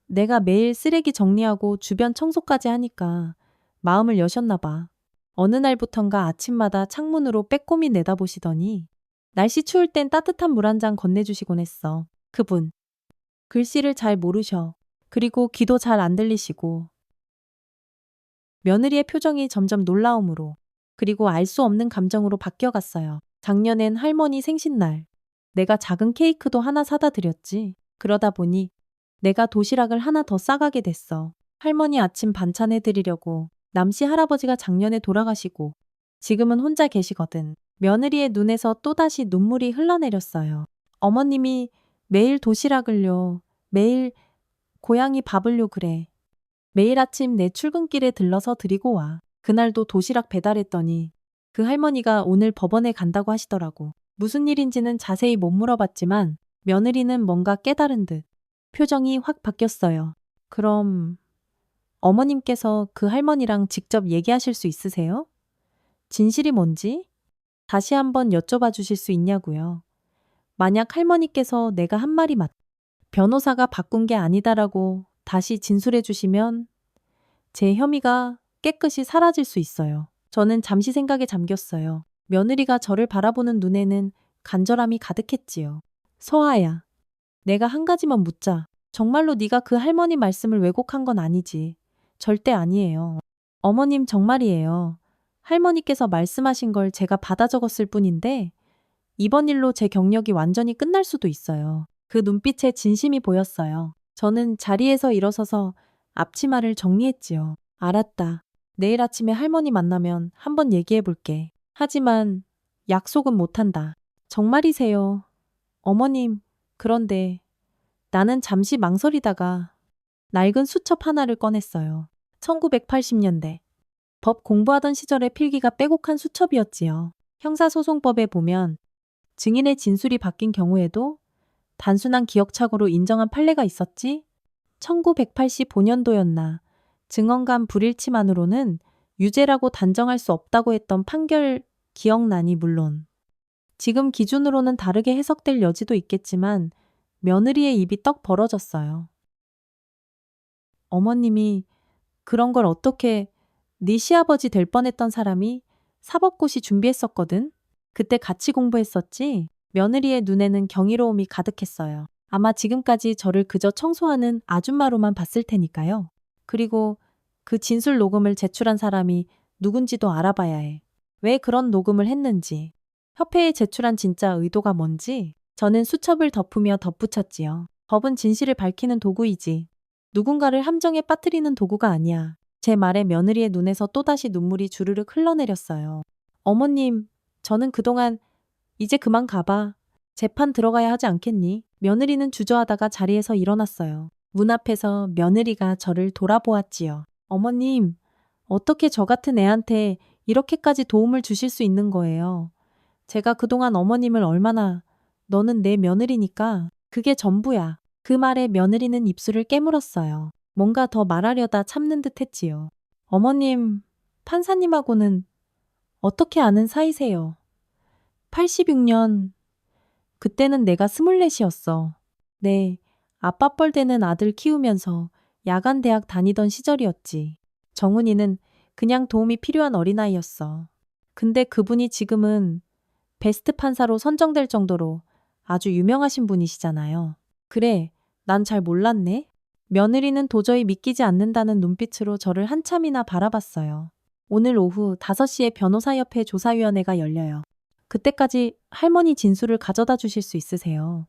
내가 매일 쓰레기 정리하고 주변 청소까지 하니까 마음을 여셨나 봐. 어느 날부턴가 아침마다 창문으로 빼꼼히 내다보시더니 날씨 추울 땐 따뜻한 물 한 잔 건네주시곤 했어. 그분. 글씨를 잘 모르셔. 그리고 귀도 잘 안 들리시고. 며느리의 표정이 점점 놀라움으로 그리고 알 수 없는 감정으로 바뀌어갔어요. 작년엔 할머니 생신날 내가 작은 케이크도 하나 사다 드렸지. 그러다 보니 내가 도시락을 하나 더 싸가게 됐어. 할머니 아침 반찬 해드리려고. 남씨 할아버지가 작년에 돌아가시고 지금은 혼자 계시거든. 며느리의 눈에서 또다시 눈물이 흘러내렸어요. 어머님이 매일 도시락을요. 매일 고양이 밥을요 그래. 매일 아침 내 출근길에 들러서 드리고 와. 그날도 도시락 배달했더니 그 할머니가 오늘 법원에 간다고 하시더라고. 무슨 일인지는 자세히 못 물어봤지만 며느리는 뭔가 깨달은 듯 표정이 확 바뀌었어요. 그럼 어머님께서 그 할머니랑 직접 얘기하실 수 있으세요? 진실이 뭔지 다시 한번 여쭤봐 주실 수 있냐고요. 만약 할머니께서 내가 한 말이 변호사가 바꾼 게 아니다라고 다시 진술해 주시면 제 혐의가 깨끗이 사라질 수 있어요. 저는 잠시 생각에 잠겼어요. 며느리가 저를 바라보는 눈에는 간절함이 가득했지요. 서아야, 내가 한 가지만 묻자. 정말로 네가 그 할머니 말씀을 왜곡한 건 아니지. 절대 아니에요. 어머님 정말이에요. 할머니께서 말씀하신 걸 제가 받아 적었을 뿐인데 이번 일로 제 경력이 완전히 끝날 수도 있어요. 그 눈빛에 진심이 보였어요. 저는 자리에서 일어서서 앞치마를 정리했지요. 알았다. 내일 아침에 할머니 만나면 한번 얘기해 볼게. 하지만 약속은 못한다. 정말이세요. 어머님, 그런데 나는 잠시 망설이다가 낡은 수첩 하나를 꺼냈어요. 1980년대 법 공부하던 시절의 필기가 빼곡한 수첩이었지요. 형사소송법에 보면 증인의 진술이 바뀐 경우에도 단순한 기억착오로 인정한 판례가 있었지? 1985년도였나 증언간 불일치만으로는 유죄라고 단정할 수 없다고 했던 판결 기억나니 물론 지금 기준으로는 다르게 해석될 여지도 있겠지만 며느리의 입이 떡 벌어졌어요. 어머님이 그런 걸 어떻게 네 시아버지 될 뻔했던 사람이 사법고시 준비했었거든? 그때 같이 공부했었지? 며느리의 눈에는 경이로움이 가득했어요. 아마 지금까지 저를 그저 청소하는 아줌마로만 봤을 테니까요. 그리고 그 진술 녹음을 제출한 사람이 누군지도 알아봐야 해. 왜 그런 녹음을 했는지, 협회에 제출한 진짜 의도가 뭔지 저는 수첩을 덮으며 덧붙였지요. 법은 진실을 밝히는 도구이지. 누군가를 함정에 빠뜨리는 도구가 아니야. 제 말에 며느리의 눈에서 또다시 눈물이 주르륵 흘러내렸어요. 어머님, 저는 그동안 이제 그만 가봐. 재판 들어가야 하지 않겠니? 며느리는 주저하다가 자리에서 일어났어요. 문 앞에서 며느리가 저를 돌아보았지요. 어머님, 어떻게 저 같은 애한테 이렇게까지 도움을 주실 수 있는 거예요? 제가 그동안 어머님을 얼마나, 너는 내 며느리니까 그게 전부야. 그 말에 며느리는 입술을 깨물었어요. 뭔가 더 말하려다 참는 듯 했지요. 어머님, 판사님하고는 어떻게 아는 사이세요? 86년, 그때는 내가 24이었어. 네, 아빠 뻘 되는 아들 키우면서 야간 대학 다니던 시절이었지. 정훈이는 그냥 도움이 필요한 어린아이였어. 근데 그분이 지금은 베스트 판사로 선정될 정도로 아주 유명하신 분이시잖아요. 그래, 난 잘 몰랐네. 며느리는 도저히 믿기지 않는다는 눈빛으로 저를 한참이나 바라봤어요. 오늘 오후 5시에 변호사협회 조사위원회가 열려요. 그때까지 할머니 진술을 가져다 주실 수 있으세요?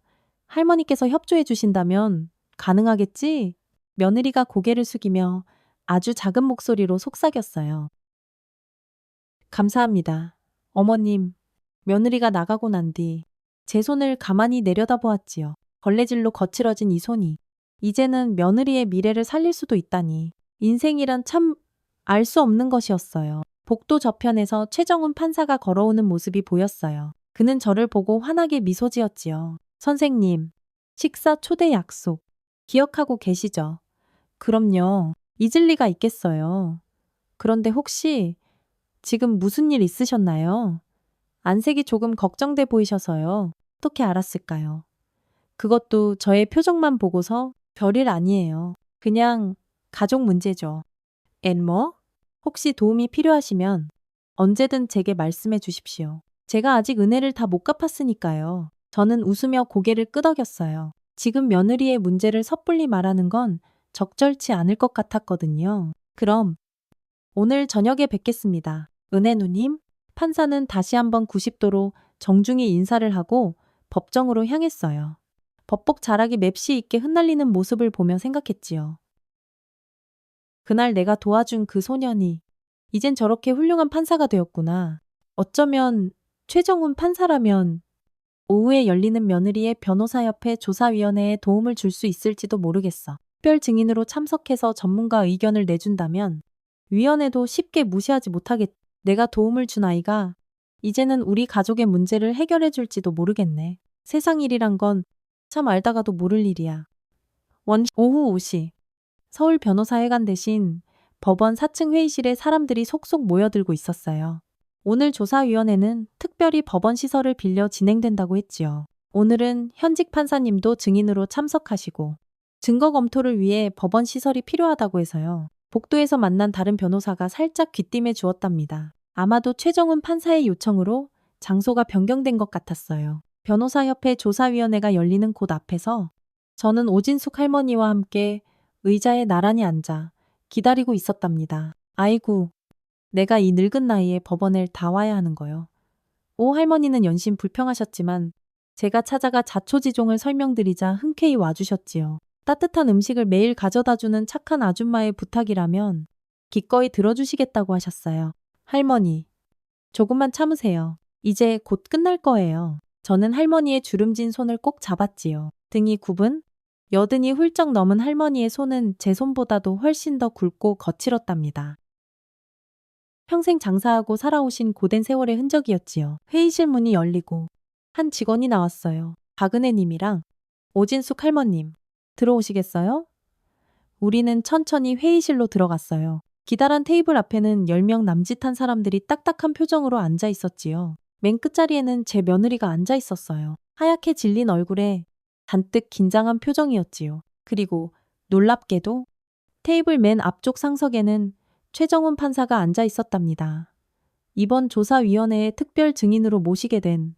할머니께서 협조해 주신다면 가능하겠지? 며느리가 고개를 숙이며 아주 작은 목소리로 속삭였어요. 감사합니다. 어머님, 며느리가 나가고 난 뒤 제 손을 가만히 내려다보았지요. 걸레질로 거칠어진 이 손이 이제는 며느리의 미래를 살릴 수도 있다니. 인생이란 참 알 수 없는 것이었어요. 복도 저편에서 최정훈 판사가 걸어오는 모습이 보였어요. 그는 저를 보고 환하게 미소 지었지요. 선생님, 식사 초대 약속 기억하고 계시죠? 그럼요. 잊을 리가 있겠어요. 그런데 혹시 지금 무슨 일 있으셨나요? 안색이 조금 걱정돼 보이셔서요. 어떻게 알았을까요? 그것도 저의 표정만 보고서 별일 아니에요. 그냥 가족 문제죠. 뭐? 혹시 도움이 필요하시면 언제든 제게 말씀해 주십시오. 제가 아직 은혜를 다 못 갚았으니까요. 저는 웃으며 고개를 끄덕였어요. 지금 며느리의 문제를 섣불리 말하는 건 적절치 않을 것 같았거든요. 그럼 오늘 저녁에 뵙겠습니다. 은혜 누님? 판사는 다시 한번 90도로 정중히 인사를 하고 법정으로 향했어요. 법복 자락이 맵시 있게 흩날리는 모습을 보며 생각했지요. 그날 내가 도와준 그 소년이 이젠 저렇게 훌륭한 판사가 되었구나. 어쩌면 최정훈 판사라면 오후에 열리는 며느리의 변호사협회 조사위원회에 도움을 줄 수 있을지도 모르겠어. 특별 증인으로 참석해서 전문가 의견을 내준다면 위원회도 쉽게 무시하지 못하겠. 내가 도움을 준 아이가 이제는 우리 가족의 문제를 해결해 줄지도 모르겠네. 세상 일이란 건 참 알다가도 모를 일이야. 오후 5시 서울 변호사회관 대신 법원 4층 회의실에 사람들이 속속 모여들고 있었어요. 오늘 조사위원회는 특별히 법원 시설을 빌려 진행된다고 했지요. 오늘은 현직 판사님도 증인으로 참석하시고 증거 검토를 위해 법원 시설이 필요하다고 해서요. 복도에서 만난 다른 변호사가 살짝 귀띔해 주었답니다. 아마도 최정훈 판사의 요청으로 장소가 변경된 것 같았어요. 변호사협회 조사위원회가 열리는 곳 앞에서 저는 오진숙 할머니와 함께 의자에 나란히 앉아 기다리고 있었답니다. 아이고, 내가 이 늙은 나이에 법원을 다 와야 하는 거요. 오 할머니는 연신 불평하셨지만 제가 찾아가 자초지종을 설명드리자 흔쾌히 와주셨지요. 따뜻한 음식을 매일 가져다주는 착한 아줌마의 부탁이라면 기꺼이 들어주시겠다고 하셨어요. 할머니, 조금만 참으세요. 이제 곧 끝날 거예요. 저는 할머니의 주름진 손을 꼭 잡았지요. 등이 굽은 여든이 훌쩍 넘은 할머니의 손은 제 손보다도 훨씬 더 굵고 거칠었답니다. 평생 장사하고 살아오신 고된 세월의 흔적이었지요. 회의실 문이 열리고 한 직원이 나왔어요. 박은혜 님이랑 오진숙 할머님, 들어오시겠어요? 우리는 천천히 회의실로 들어갔어요. 기다란 테이블 앞에는 10명 남짓한 사람들이 딱딱한 표정으로 앉아 있었지요. 맨 끝자리에는 제 며느리가 앉아 있었어요. 하얗게 질린 얼굴에 잔뜩 긴장한 표정이었지요. 그리고 놀랍게도 테이블 맨 앞쪽 상석에는 최정훈 판사가 앉아 있었답니다. 이번 조사위원회의 특별 증인으로 모시게 된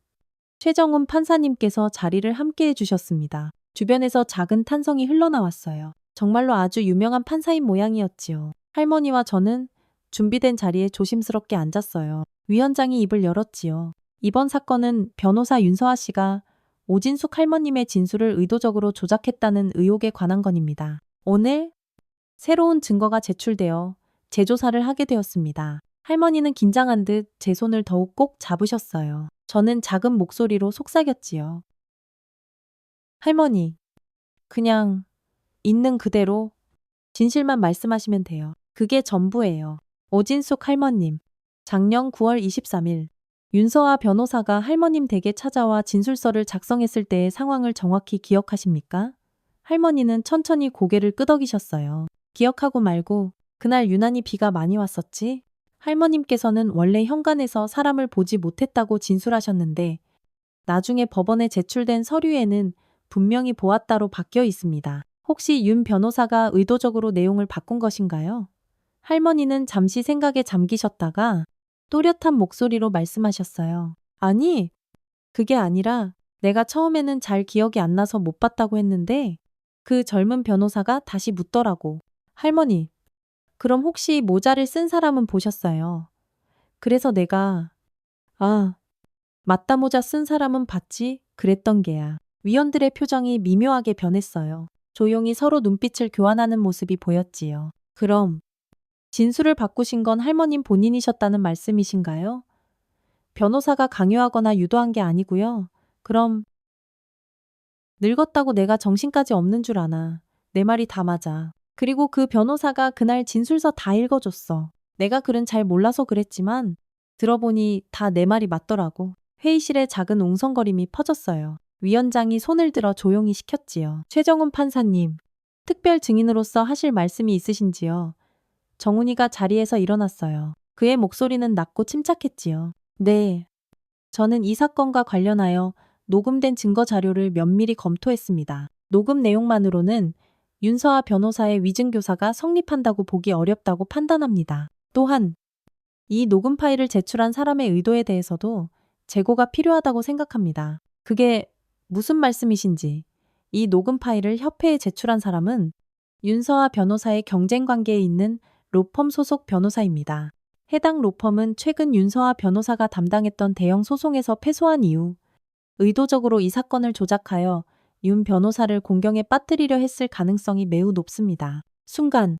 최정훈 판사님께서 자리를 함께 해주셨습니다. 주변에서 작은 탄성이 흘러나왔어요. 정말로 아주 유명한 판사인 모양이었지요. 할머니와 저는 준비된 자리에 조심스럽게 앉았어요. 위원장이 입을 열었지요. 이번 사건은 변호사 윤서아 씨가 오진숙 할머님의 진술을 의도적으로 조작했다는 의혹에 관한 건입니다. 오늘 새로운 증거가 제출되어 재조사를 하게 되었습니다. 할머니는 긴장한 듯 제 손을 더욱 꼭 잡으셨어요. 저는 작은 목소리로 속삭였지요. 할머니, 그냥 있는 그대로 진실만 말씀하시면 돼요. 그게 전부예요. 오진숙 할머님, 작년 9월 23일 윤서아 변호사가 할머님 댁에 찾아와 진술서를 작성했을 때의 상황을 정확히 기억하십니까? 할머니는 천천히 고개를 끄덕이셨어요. 기억하고 말고 그날 유난히 비가 많이 왔었지? 할머님께서는 원래 현관에서 사람을 보지 못했다고 진술하셨는데 나중에 법원에 제출된 서류에는 분명히 보았다로 바뀌어 있습니다. 혹시 윤 변호사가 의도적으로 내용을 바꾼 것인가요? 할머니는 잠시 생각에 잠기셨다가 또렷한 목소리로 말씀하셨어요. 아니, 그게 아니라 내가 처음에는 잘 기억이 안 나서 못 봤다고 했는데 그 젊은 변호사가 다시 묻더라고. 할머니, 그럼 혹시 모자를 쓴 사람은 보셨어요? 그래서 내가 맞다 모자 쓴 사람은 봤지? 그랬던 게야. 위원들의 표정이 미묘하게 변했어요. 조용히 서로 눈빛을 교환하는 모습이 보였지요. 그럼 진술을 바꾸신 건 할머님 본인이셨다는 말씀이신가요? 변호사가 강요하거나 유도한 게 아니고요. 그럼 늙었다고 내가 정신까지 없는 줄 아나. 내 말이 다 맞아. 그리고 그 변호사가 그날 진술서 다 읽어줬어. 내가 글은 잘 몰라서 그랬지만 들어보니 다 내 말이 맞더라고. 회의실에 작은 웅성거림이 퍼졌어요. 위원장이 손을 들어 조용히 시켰지요. 최정훈 판사님, 특별 증인으로서 하실 말씀이 있으신지요? 정훈이가 자리에서 일어났어요. 그의 목소리는 낮고 침착했지요. 네. 저는 이 사건과 관련하여 녹음된 증거 자료를 면밀히 검토했습니다. 녹음 내용만으로는 윤서아 변호사의 위증교사가 성립한다고 보기 어렵다고 판단합니다. 또한 이 녹음 파일을 제출한 사람의 의도에 대해서도 재고가 필요하다고 생각합니다. 그게 무슨 말씀이신지. 이 녹음 파일을 협회에 제출한 사람은 윤서아 변호사의 경쟁 관계에 있는 로펌 소속 변호사입니다. 해당 로펌은 최근 윤서아 변호사가 담당했던 대형 소송에서 패소한 이후 의도적으로 이 사건을 조작하여 윤 변호사를 공경에 빠뜨리려 했을 가능성이 매우 높습니다. 순간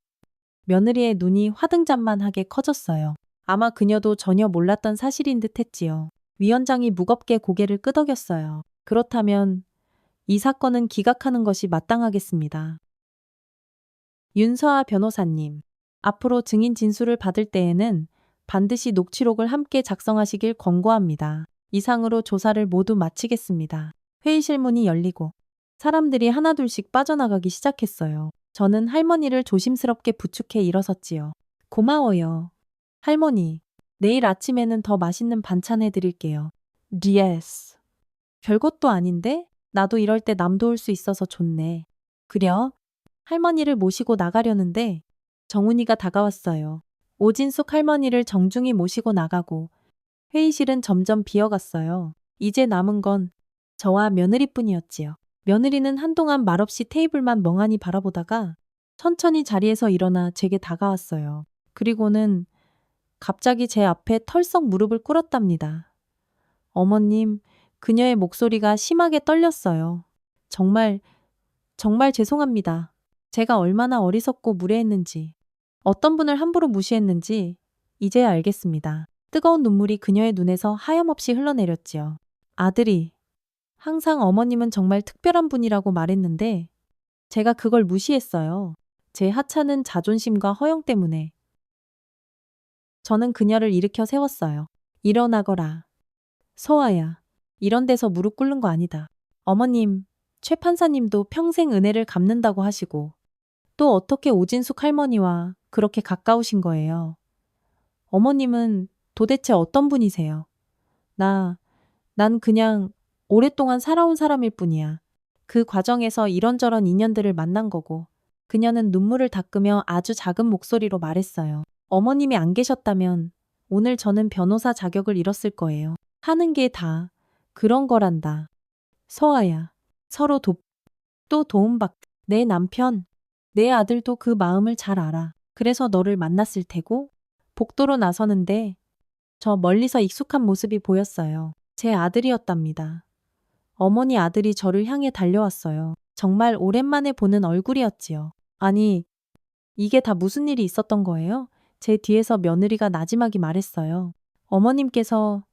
며느리의 눈이 화등잔만하게 커졌어요. 아마 그녀도 전혀 몰랐던 사실인 듯 했지요. 위원장이 무겁게 고개를 끄덕였어요. 그렇다면 이 사건은 기각하는 것이 마땅하겠습니다. 윤서아 변호사님, 앞으로 증인 진술을 받을 때에는 반드시 녹취록을 함께 작성하시길 권고합니다. 이상으로 조사를 모두 마치겠습니다. 회의실 문이 열리고 사람들이 하나둘씩 빠져나가기 시작했어요. 저는 할머니를 조심스럽게 부축해 일어섰지요. 고마워요. 할머니, 내일 아침에는 더 맛있는 반찬 해드릴게요. 리에스. 별것도 아닌데? 나도 이럴 때 남 도울 수 있어서 좋네. 그려? 할머니를 모시고 나가려는데 정훈이가 다가왔어요. 오진숙 할머니를 정중히 모시고 나가고 회의실은 점점 비어갔어요. 이제 남은 건 저와 며느리뿐이었지요. 며느리는 한동안 말없이 테이블만 멍하니 바라보다가 천천히 자리에서 일어나 제게 다가왔어요. 그리고는 갑자기 제 앞에 털썩 무릎을 꿇었답니다. 어머님, 그녀의 목소리가 심하게 떨렸어요. 정말 죄송합니다. 제가 얼마나 어리석고 무례했는지, 어떤 분을 함부로 무시했는지 이제야 알겠습니다. 뜨거운 눈물이 그녀의 눈에서 하염없이 흘러내렸지요. 아들이 항상 어머님은 정말 특별한 분이라고 말했는데 제가 그걸 무시했어요. 제 하찮은 자존심과 허영 때문에. 저는 그녀를 일으켜 세웠어요. 일어나거라. 서아야. 이런 데서 무릎 꿇는 거 아니다. 어머님, 최 판사님도 평생 은혜를 갚는다고 하시고 또 어떻게 오진숙 할머니와 그렇게 가까우신 거예요? 어머님은 도대체 어떤 분이세요? 난 그냥 오랫동안 살아온 사람일 뿐이야. 그 과정에서 이런저런 인연들을 만난 거고. 그녀는 눈물을 닦으며 아주 작은 목소리로 말했어요. 어머님이 안 계셨다면 오늘 저는 변호사 자격을 잃었을 거예요. 하는 게 다 그런 거란다. 서아야. 서로 또 도움받. 내 남편, 내 아들도 그 마음을 잘 알아. 그래서 너를 만났을 테고 복도로 나서는데 저 멀리서 익숙한 모습이 보였어요. 제 아들이었답니다. 어머니 아들이 저를 향해 달려왔어요. 정말 오랜만에 보는 얼굴이었지요. 아니, 이게 다 무슨 일이 있었던 거예요? 제 뒤에서 며느리가 나지막이 말했어요. 어머님께서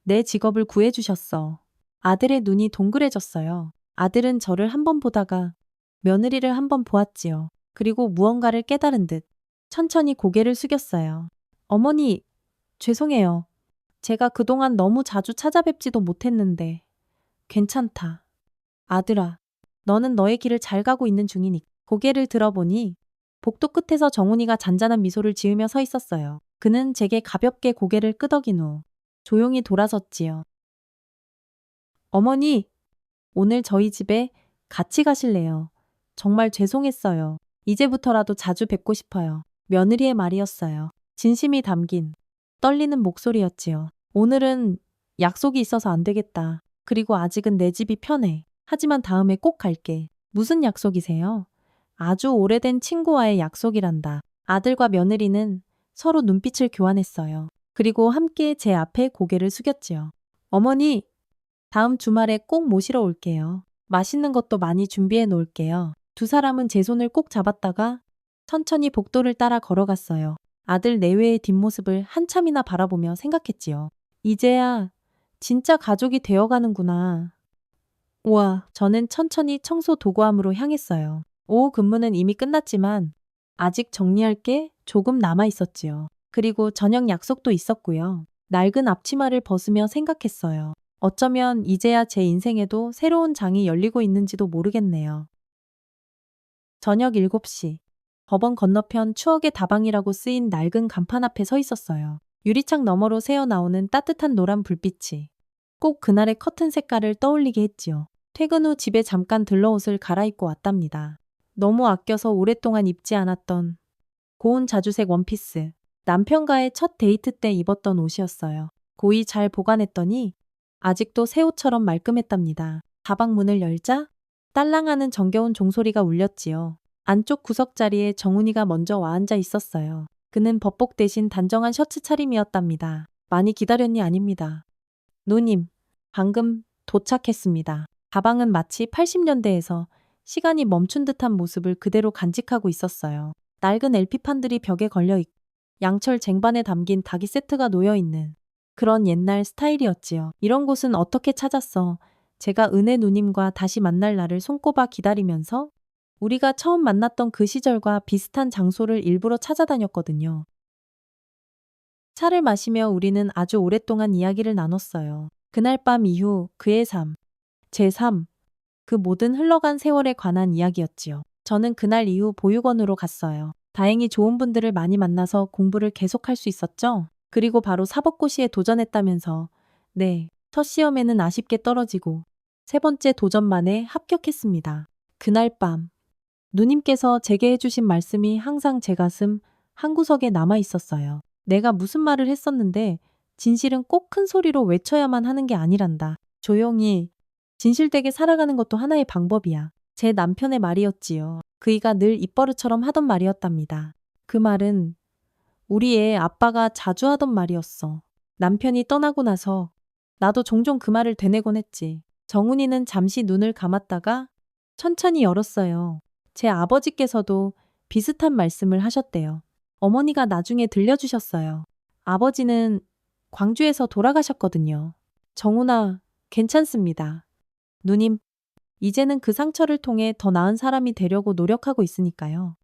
내 직업을 구해주셨어. 아들의 눈이 동그래졌어요. 아들은 저를 한 번 보다가 며느리를 한 번 보았지요. 그리고 무언가를 깨달은 듯 천천히 고개를 숙였어요. 어머니, 죄송해요. 제가 그동안 너무 자주 찾아뵙지도 못했는데. 괜찮다. 아들아, 너는 너의 길을 잘 가고 있는 중이니. 고개를 들어보니 복도 끝에서 정훈이가 잔잔한 미소를 지으며 서 있었어요. 그는 제게 가볍게 고개를 끄덕인 후 조용히 돌아섰지요. 어머니, 오늘 저희 집에 같이 가실래요? 정말 죄송했어요. 이제부터라도 자주 뵙고 싶어요. 며느리의 말이었어요. 진심이 담긴 떨리는 목소리였지요. 오늘은 약속이 있어서 안 되겠다. 그리고 아직은 내 집이 편해. 하지만 다음에 꼭 갈게. 무슨 약속이세요? 아주 오래된 친구와의 약속이란다. 아들과 며느리는 서로 눈빛을 교환했어요. 그리고 함께 제 앞에 고개를 숙였지요. 어머니, 다음 주말에 꼭 모시러 올게요. 맛있는 것도 많이 준비해 놓을게요. 두 사람은 제 손을 꼭 잡았다가 천천히 복도를 따라 걸어갔어요. 아들 내외의 뒷모습을 한참이나 바라보며 생각했지요. 이제야 진짜 가족이 되어가는구나. 우와, 저는 천천히 청소 도구함으로 향했어요. 오후 근무는 이미 끝났지만 아직 정리할 게 조금 남아 있었지요. 그리고 저녁 약속도 있었고요. 낡은 앞치마를 벗으며 생각했어요. 어쩌면 이제야 제 인생에도 새로운 장이 열리고 있는지도 모르겠네요. 저녁 7시. 법원 건너편 추억의 다방이라고 쓰인 낡은 간판 앞에 서 있었어요. 유리창 너머로 새어나오는 따뜻한 노란 불빛이 꼭 그날의 커튼 색깔을 떠올리게 했지요. 퇴근 후 집에 잠깐 들러 옷을 갈아입고 왔답니다. 너무 아껴서 오랫동안 입지 않았던 고운 자주색 원피스. 남편과의 첫 데이트 때 입었던 옷이었어요. 고이 잘 보관했더니 아직도 새 옷처럼 말끔했답니다. 가방 문을 열자 딸랑하는 정겨운 종소리가 울렸지요. 안쪽 구석 자리에 정훈이가 먼저 와 앉아 있었어요. 그는 법복 대신 단정한 셔츠 차림이었답니다. 많이 기다렸니? 아닙니다. 누님, 방금 도착했습니다. 가방은 마치 80년대에서 시간이 멈춘 듯한 모습을 그대로 간직하고 있었어요. 낡은 LP판들이 벽에 걸려있고 양철 쟁반에 담긴 닭이 세트가 놓여있는 그런 옛날 스타일이었지요. 이런 곳은 어떻게 찾았어? 제가 은혜 누님과 다시 만날 날을 손꼽아 기다리면서 우리가 처음 만났던 그 시절과 비슷한 장소를 일부러 찾아다녔거든요. 차를 마시며 우리는 아주 오랫동안 이야기를 나눴어요. 그날 밤 이후 그의 삶, 제 삶, 그 모든 흘러간 세월에 관한 이야기였지요. 저는 그날 이후 보육원으로 갔어요. 다행히 좋은 분들을 많이 만나서 공부를 계속할 수 있었죠. 그리고 바로 사법고시에 도전했다면서. 네, 첫 시험에는 아쉽게 떨어지고 세 번째 도전만에 합격했습니다. 그날 밤 누님께서 제게 해주신 말씀이 항상 제 가슴 한구석에 남아 있었어요. 내가 무슨 말을 했었는데 진실은 꼭 큰 소리로 외쳐야만 하는 게 아니란다. 조용히 진실되게 살아가는 것도 하나의 방법이야. 제 남편의 말이었지요. 그이가 늘 입버릇처럼 하던 말이었답니다. 그 말은 우리 애 아빠가 자주 하던 말이었어. 남편이 떠나고 나서 나도 종종 그 말을 되뇌곤 했지. 정훈이는 잠시 눈을 감았다가 천천히 열었어요. 제 아버지께서도 비슷한 말씀을 하셨대요. 어머니가 나중에 들려주셨어요. 아버지는 광주에서 돌아가셨거든요. 정훈아, 괜찮습니다. 누님, 이제는 그 상처를 통해 더 나은 사람이 되려고 노력하고 있으니까요.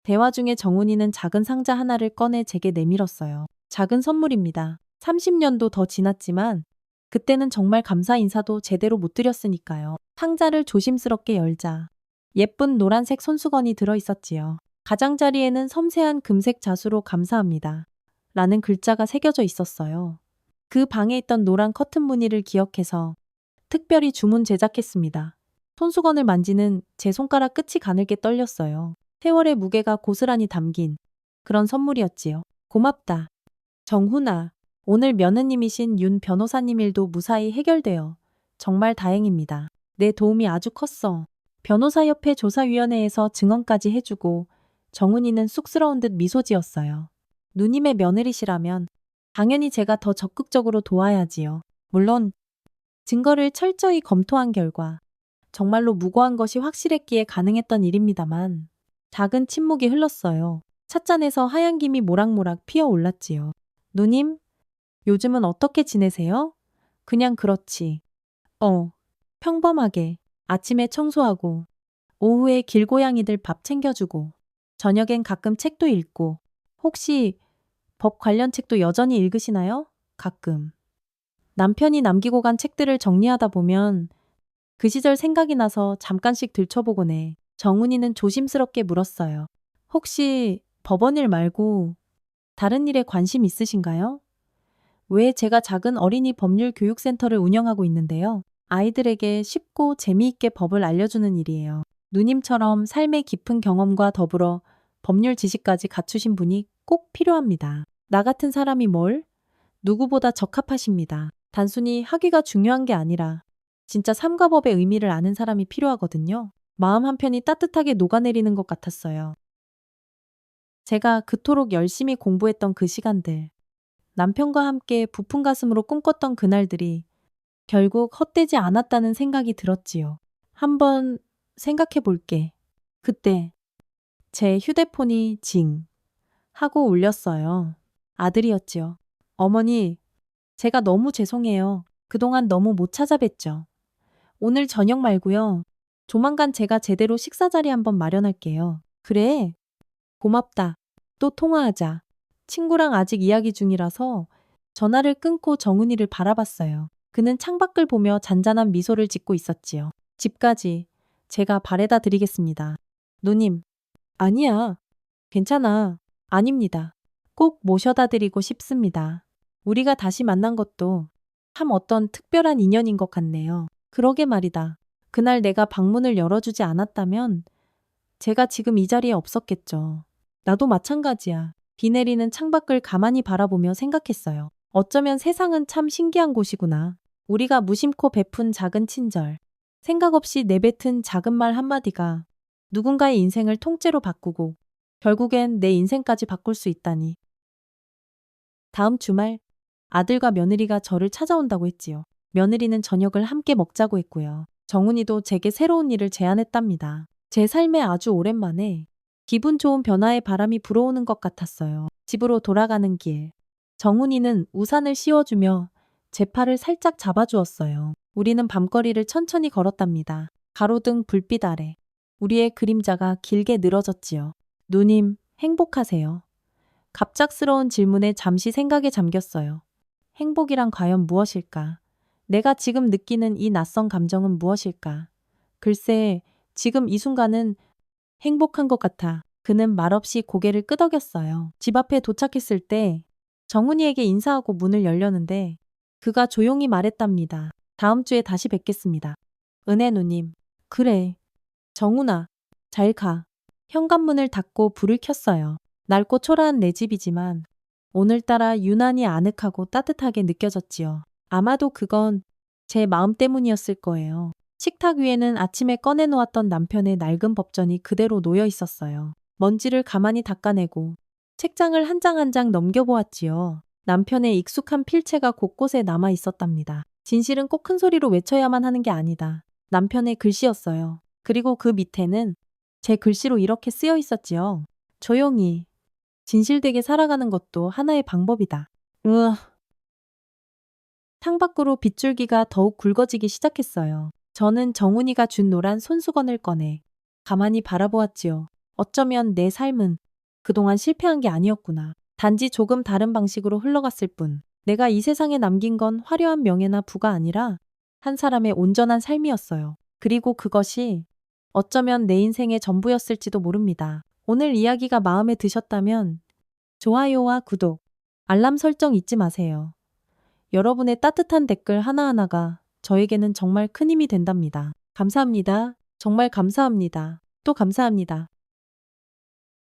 대화 중에 정훈이는 작은 상자 하나를 꺼내 제게 내밀었어요. 작은 선물입니다. 30년도 더 지났지만 그때는 정말 감사 인사도 제대로 못 드렸으니까요. 상자를 조심스럽게 열자 예쁜 노란색 손수건이 들어있었지요. 가장자리에는 섬세한 금색 자수로 감사합니다. 라는 글자가 새겨져 있었어요. 그 방에 있던 노란 커튼 무늬를 기억해서 특별히 주문 제작했습니다. 손수건을 만지는 제 손가락 끝이 가늘게 떨렸어요. 세월의 무게가 고스란히 담긴 그런 선물이었지요. 고맙다. 정훈아, 오늘 며느님이신 윤 변호사님 일도 무사히 해결되어 정말 다행입니다. 내 도움이 아주 컸어. 변호사협회 조사위원회에서 증언까지 해주고 정훈이는 쑥스러운 듯 미소 지었어요. 누님의 며느리시라면 당연히 제가 더 적극적으로 도와야지요. 물론 증거를 철저히 검토한 결과 정말로 무고한 것이 확실했기에 가능했던 일입니다만 작은 침묵이 흘렀어요. 찻잔에서 하얀 김이 모락모락 피어올랐지요. 누님, 요즘은 어떻게 지내세요? 그냥 그렇지. 평범하게 아침에 청소하고 오후에 길고양이들 밥 챙겨주고 저녁엔 가끔 책도 읽고 혹시 법 관련 책도 여전히 읽으시나요? 가끔. 남편이 남기고 간 책들을 정리하다 보면 그 시절 생각이 나서 잠깐씩 들춰보곤 해. 정훈이는 조심스럽게 물었어요. 혹시 법원일 말고 다른 일에 관심 있으신가요? 왜 제가 작은 어린이 법률 교육센터를 운영하고 있는데요. 아이들에게 쉽고 재미있게 법을 알려주는 일이에요. 누님처럼 삶의 깊은 경험과 더불어 법률 지식까지 갖추신 분이 꼭 필요합니다. 나 같은 사람이 누구보다 적합하십니다. 단순히 학위가 중요한 게 아니라 진짜 삶과 법의 의미를 아는 사람이 필요하거든요. 마음 한편이 따뜻하게 녹아내리는 것 같았어요. 제가 그토록 열심히 공부했던 그 시간들, 남편과 함께 부푼 가슴으로 꿈꿨던 그날들이 결국 헛되지 않았다는 생각이 들었지요. 한번 생각해 볼게. 그때 제 휴대폰이 징 하고 울렸어요. 아들이었지요. 어머니, 제가 너무 죄송해요. 그동안 너무 못 찾아뵀죠. 오늘 저녁 말고요. 조만간 제가 제대로 식사 자리 한번 마련할게요. 그래. 고맙다. 또 통화하자. 친구랑 아직 이야기 중이라서 전화를 끊고 정은이를 바라봤어요. 그는 창밖을 보며 잔잔한 미소를 짓고 있었지요. 집까지 제가 바래다 드리겠습니다. 누님. 아니야. 괜찮아. 아닙니다. 꼭 모셔다 드리고 싶습니다. 우리가 다시 만난 것도 참 어떤 특별한 인연인 것 같네요. 그러게 말이다. 그날 내가 방문을 열어주지 않았다면 제가 지금 이 자리에 없었겠죠. 나도 마찬가지야. 비 내리는 창밖을 가만히 바라보며 생각했어요. 어쩌면 세상은 참 신기한 곳이구나. 우리가 무심코 베푼 작은 친절, 생각 없이 내뱉은 작은 말 한마디가 누군가의 인생을 통째로 바꾸고 결국엔 내 인생까지 바꿀 수 있다니. 다음 주말 아들과 며느리가 저를 찾아온다고 했지요. 며느리는 저녁을 함께 먹자고 했고요. 정훈이도 제게 새로운 일을 제안했답니다. 제 삶에 아주 오랜만에 기분 좋은 변화의 바람이 불어오는 것 같았어요. 집으로 돌아가는 길, 정훈이는 우산을 씌워주며 제 팔을 살짝 잡아주었어요. 우리는 밤거리를 천천히 걸었답니다. 가로등 불빛 아래 우리의 그림자가 길게 늘어졌지요. 누님, 행복하세요? 갑작스러운 질문에 잠시 생각에 잠겼어요. 행복이란 과연 무엇일까? 내가 지금 느끼는 이 낯선 감정은 무엇일까? 글쎄, 지금 이 순간은 행복한 것 같아. 그는 말없이 고개를 끄덕였어요. 집 앞에 도착했을 때 정훈이에게 인사하고 문을 열려는데 그가 조용히 말했답니다. 다음 주에 다시 뵙겠습니다. 은혜 누님. 그래. 정훈아, 잘 가. 현관문을 닫고 불을 켰어요. 낡고 초라한 내 집이지만 오늘따라 유난히 아늑하고 따뜻하게 느껴졌지요. 아마도 그건 제 마음 때문이었을 거예요. 식탁 위에는 아침에 꺼내놓았던 남편의 낡은 법전이 그대로 놓여 있었어요. 먼지를 가만히 닦아내고 책장을 한 장 한 장 넘겨보았지요. 남편의 익숙한 필체가 곳곳에 남아 있었답니다. 진실은 꼭 큰 소리로 외쳐야만 하는 게 아니다. 남편의 글씨였어요. 그리고 그 밑에는 제 글씨로 이렇게 쓰여 있었지요. 조용히, 진실되게 살아가는 것도 하나의 방법이다. 창밖으로 빗줄기가 더욱 굵어지기 시작했어요. 저는 정훈이가 준 노란 손수건을 꺼내 가만히 바라보았지요. 어쩌면 내 삶은 그동안 실패한 게 아니었구나. 단지 조금 다른 방식으로 흘러갔을 뿐. 내가 이 세상에 남긴 건 화려한 명예나 부가 아니라 한 사람의 온전한 삶이었어요. 그리고 그것이 어쩌면 내 인생의 전부였을지도 모릅니다. 오늘 이야기가 마음에 드셨다면 좋아요와 구독, 알람 설정 잊지 마세요. 여러분의 따뜻한 댓글 하나하나가 저에게는 정말 큰 힘이 된답니다. 감사합니다. 정말 감사합니다. 또 감사합니다.